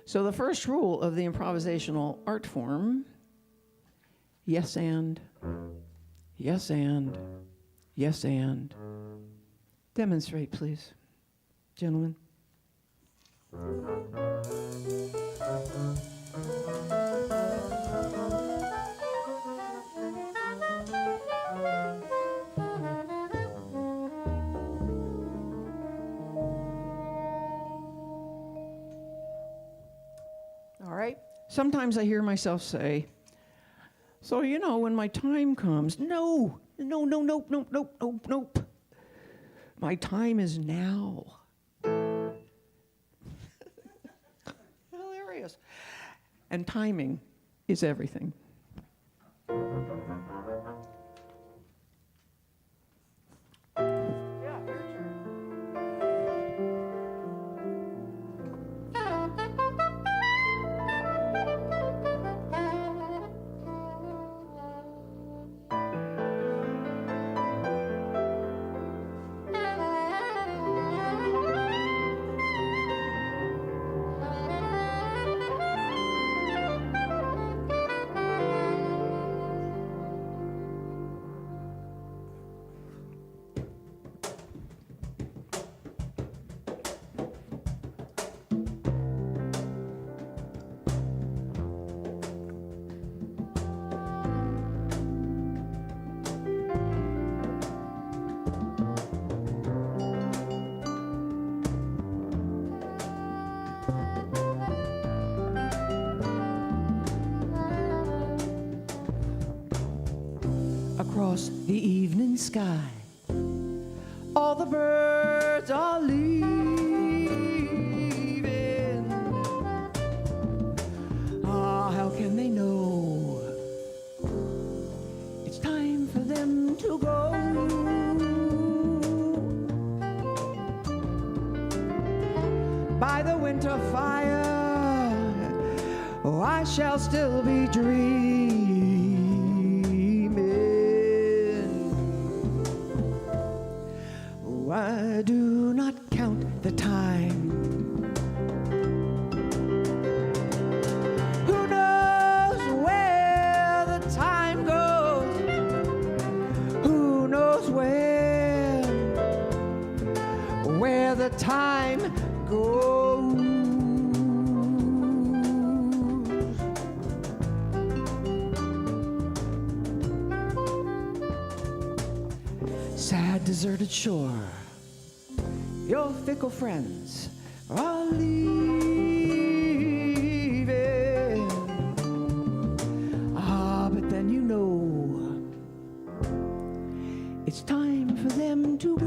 So the first rule of the improvisational art form, yes and, yes and, yes and. Demonstrate, please, gentlemen. All right. Sometimes I hear myself say, so, you know, when my time comes, no. My time is now. Hilarious. And timing is everything. Across the evening sky, all the birds are leaving. Ah, how can they know it's time for them to go? By the winter fire, oh, I shall still be dreaming. I do not count the time. Who knows where the time goes? Who knows where the time goes? Sad, deserted shore, your fickle friends are leaving. Ah, but then you know it's time for them to go.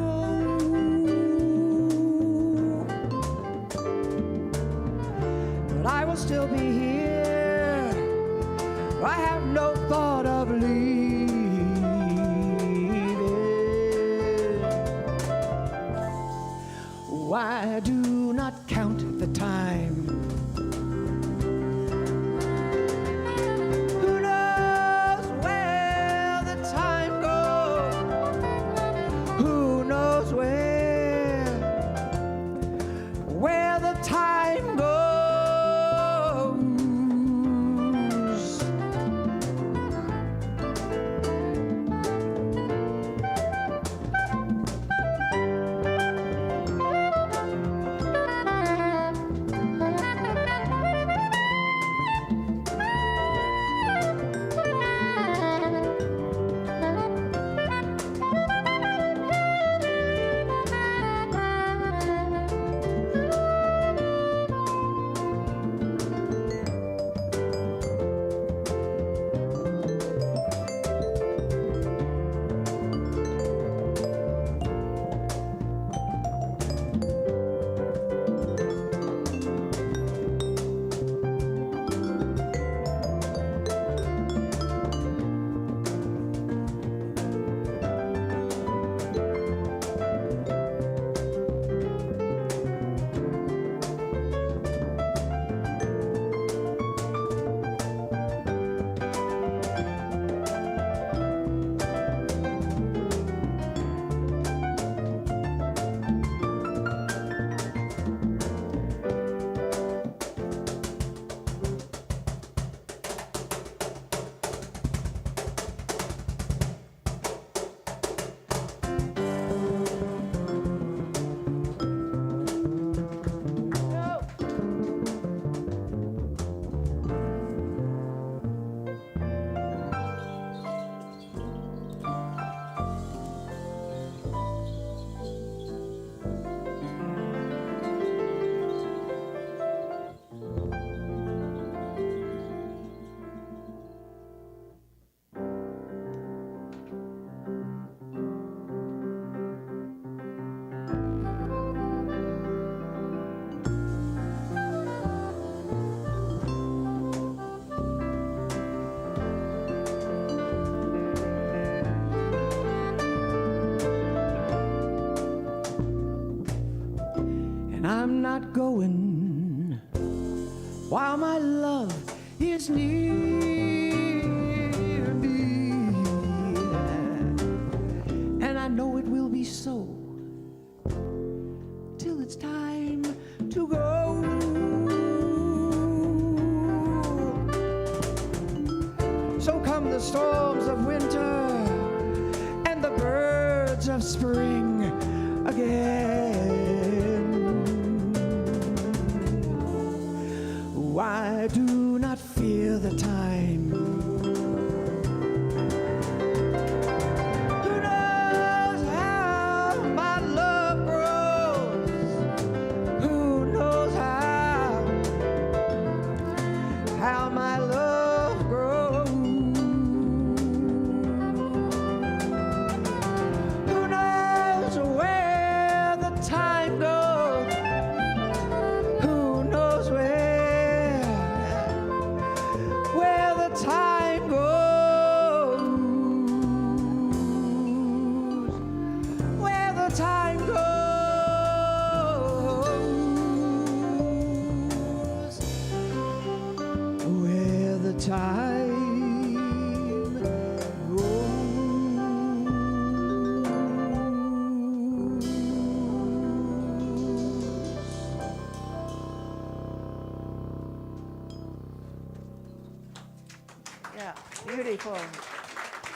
still be here. I have no thought of leaving. Why do not count the time? Who knows where the time goes? Who knows where the time goes? I'm not going while my love is near me, and I know it will be so till it's time to go. So come the storms of winter and the birds of spring again. Why do not fear the time? Who knows how my love grows? Who knows how my love grows? Who knows where the time goes? Who knows where the time goes, where the time goes, where the time goes. Yeah, beautiful.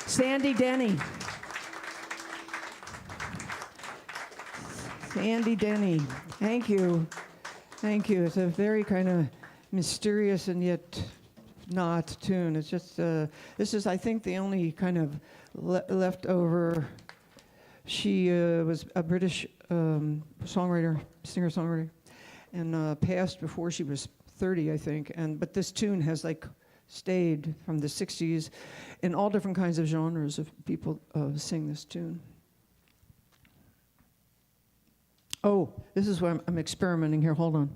Sandy Denny. Sandy Denny. Thank you. Thank you. It's a very kind of mysterious and yet not tune. It's just, this is, I think, the only kind of leftover. She was a British songwriter, singer-songwriter, and passed before she was 30, I think. But this tune has like stayed from the 60s in all different kinds of genres of people sing this tune. Oh, this is where I'm experimenting here. Hold on.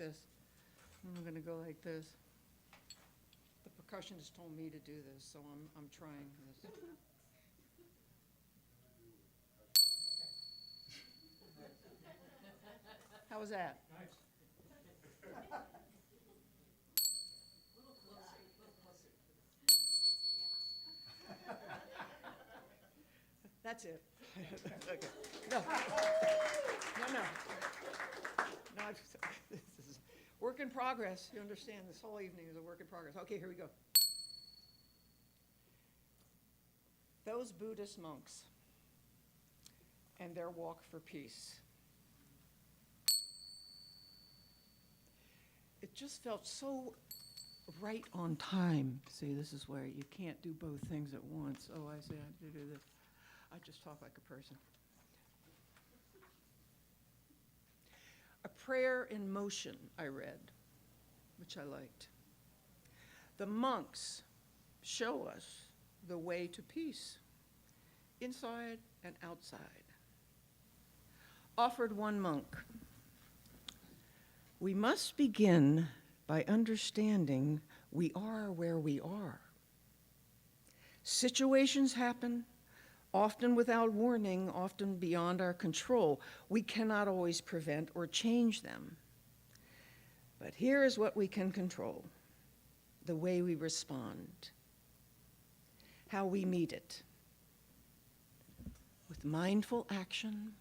this. I'm going to go like this. The percussionist told me to do this, so I'm trying this. How was that? That's it. Okay. No. No. No, this is work in progress. You understand, this whole evening is a work in progress. Okay, here we go. Those Buddhist monks and their walk for peace. It just felt so right on time. See, this is where you can't do both things at once. Oh, I see, I have to do this. I just talk like a person. A prayer in motion, I read, which I liked. The monks show us the way to peace, inside and outside. Offered one monk, we must begin by understanding we are where we are. Situations happen, often without warning, often beyond our control. We cannot always prevent or change them. But here is what we can control: the way we respond, how we meet it, with mindful action,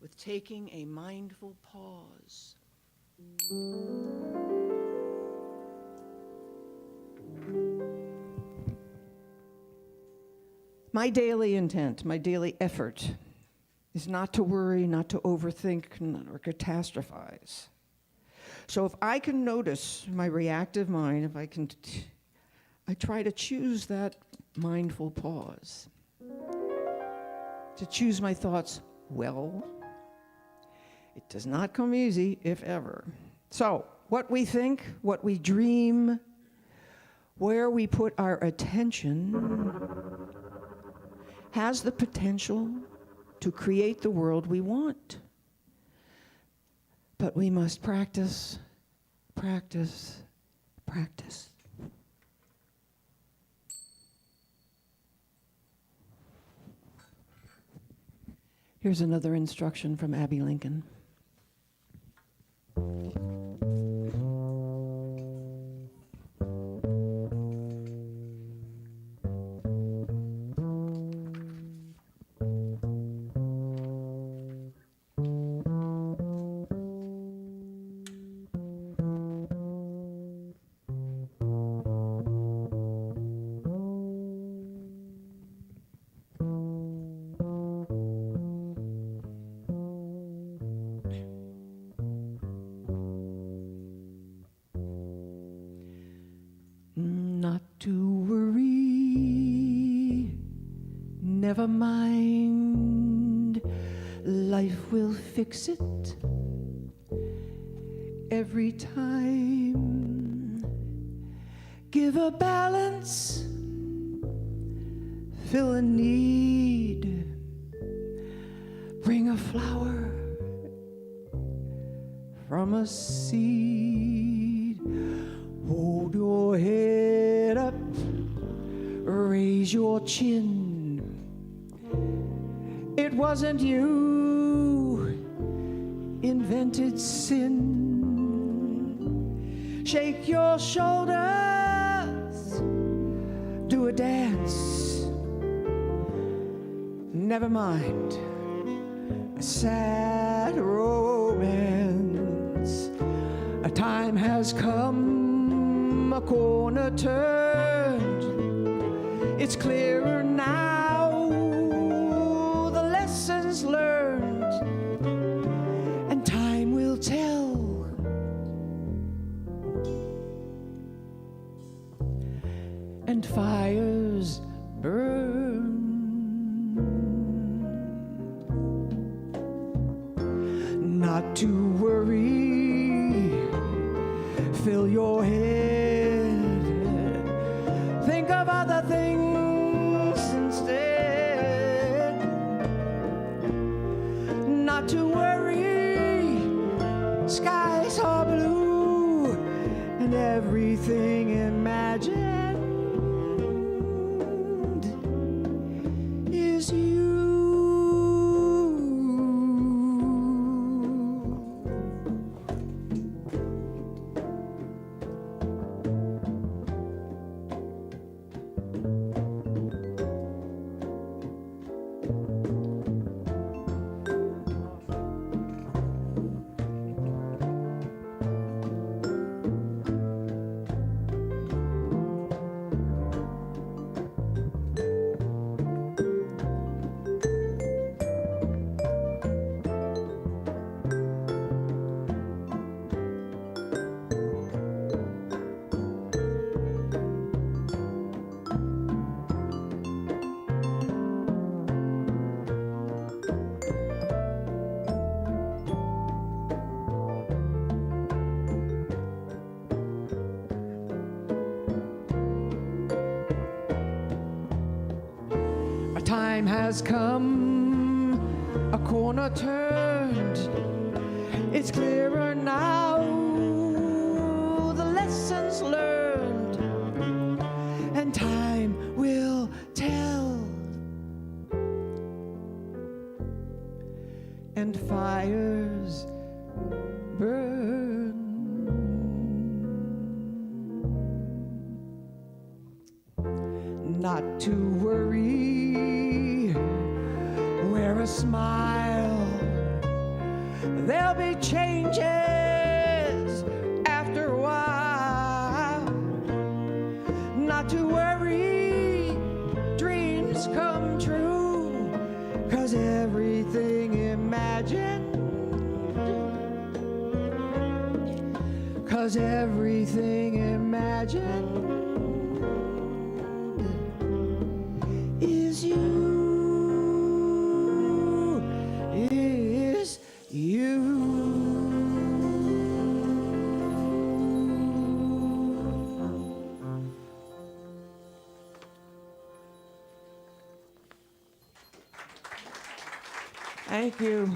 with taking a mindful pause. My daily intent, my daily effort is not to worry, not to overthink, or catastrophize. So if I can notice my reactive mind, I try to choose that mindful pause, to choose my thoughts well. It does not come easy, if ever. So what we think, what we dream, where we put our attention has the potential to create the world we want. But we must practice, practice, practice. Here's another instruction from Abby Lincoln. Not to worry, never mind, life will fix it every time. Give a balance, fill a need, bring a flower from a seed. Hold your head up, raise your chin. It wasn't you invented sin. Shake your shoulders, do a dance. Never mind a sad romance. A time has come, a corner turned. It's clearer now, the lessons learned, and time will tell. And fires burn. Not to worry, fill your head. Think of other things since is you. Time has come, a corner turned. It's clearer now, the lessons learned, and time will tell. And fires burn. Not to worry, wear a smile. There'll be changes after a while. Not to worry, dreams come true, 'cause everything imagined, 'cause everything imagined is you, is you. Thank you.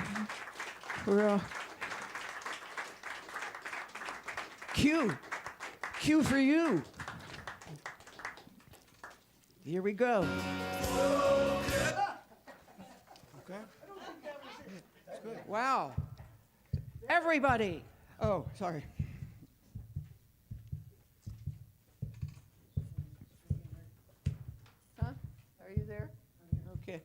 Q for you. Here we go. Okay? That's good. Wow. Everybody. Oh, sorry. Huh? Are you there? Okay.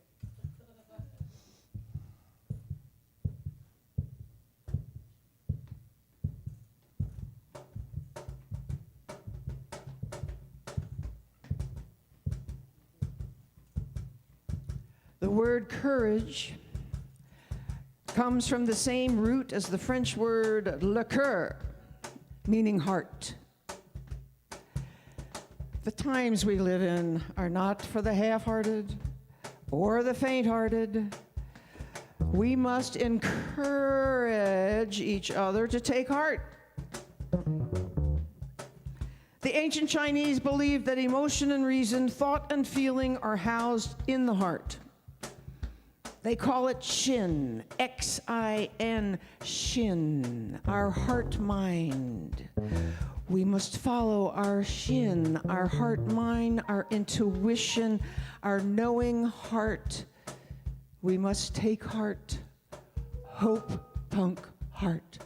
The word courage comes from the same root as the French word le coeur, meaning heart. The times we live in are not for the half-hearted or the faint-hearted. We must encourage each other to take heart. The ancient Chinese believed that emotion and reason, thought and feeling are housed in the heart. They call it Shin, X-I-N, Shin, our heart-mind. We must follow our Shin, our heart-mind, our intuition, our knowing heart. We must take heart, hope, punk, heart,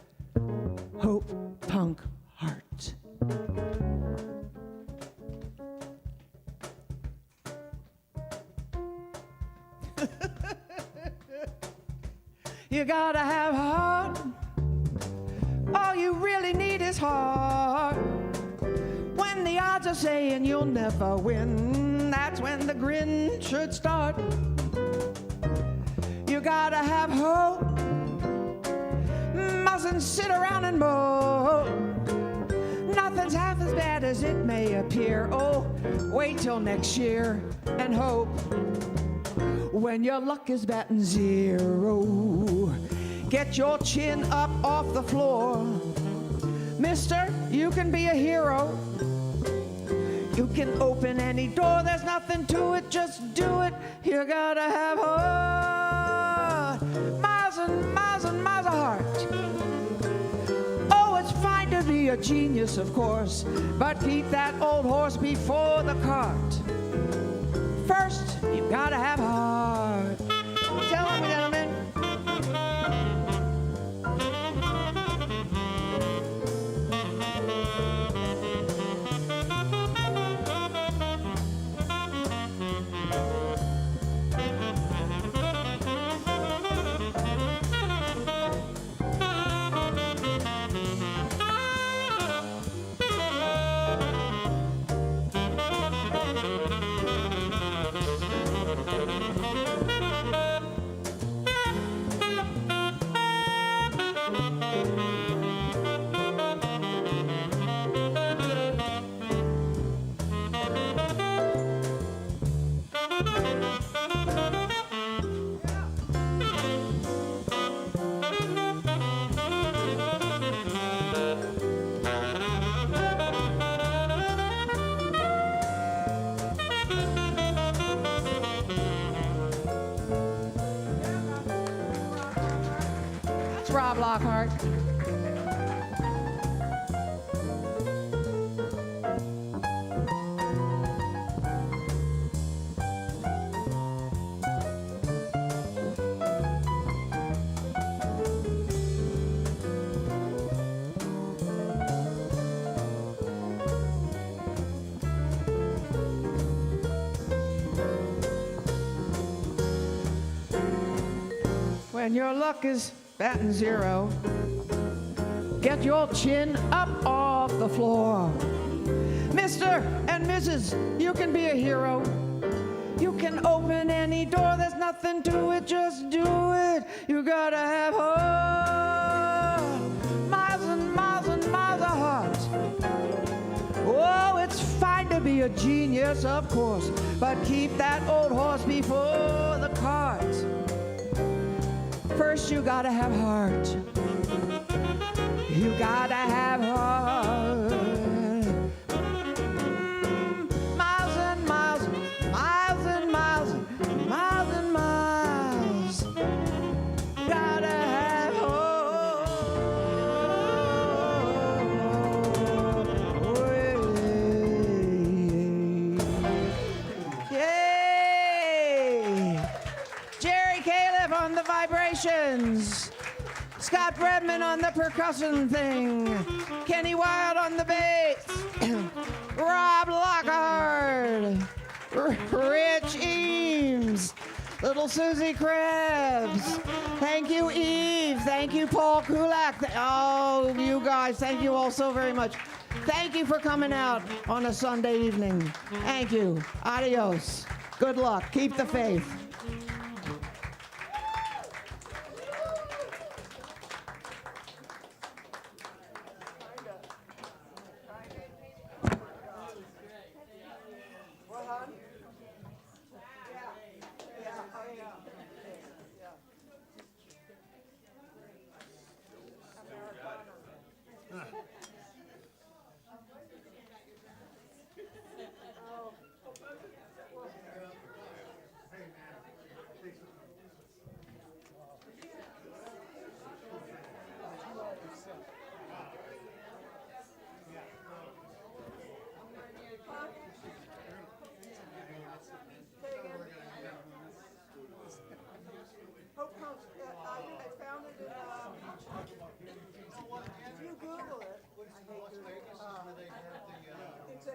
hope, punk, heart. You gotta have heart. All you really need is heart. When the odds are saying you'll never win, that's when the grin should start. You gotta have hope. Mustn't sit around and mope. Nothing's half as bad as it may appear. Oh, wait till next year and hope. When your luck is batting zero, get your chin up off the floor. Mister, you can be a hero. You can open any door, there's nothing to it, just do it. You gotta have heart, miles and miles and miles of heart. Oh, it's fine to be a genius, of course, but keep that old horse before the cart. First, you've gotta have heart. Rob Lockhart. When your luck is batting zero, get your chin up off the floor. Mr. and Mrs., you can be a hero. You can open any door, there's nothing to it, just do it. You gotta have heart, miles and miles and miles of heart. Oh, it's fine to be a genius, of course, but keep that old horse before the cart. First you gotta have heart. You gotta have heart. Miles and miles, miles and miles, miles and miles. Gotta have heart. Yay! Jerry Caleb on the vibrations. Scott Bredman on the percussion thing. Kenny Wild on the bass. Rob Lockhart. Rich Eames. Little Susie Krebs. Thank you, Eve. Thank you, Paul Kulak. Oh, you guys, thank you all so very much. Thank you for coming out on a Sunday evening. Thank you. Adios. Good luck. Keep the faith. It's a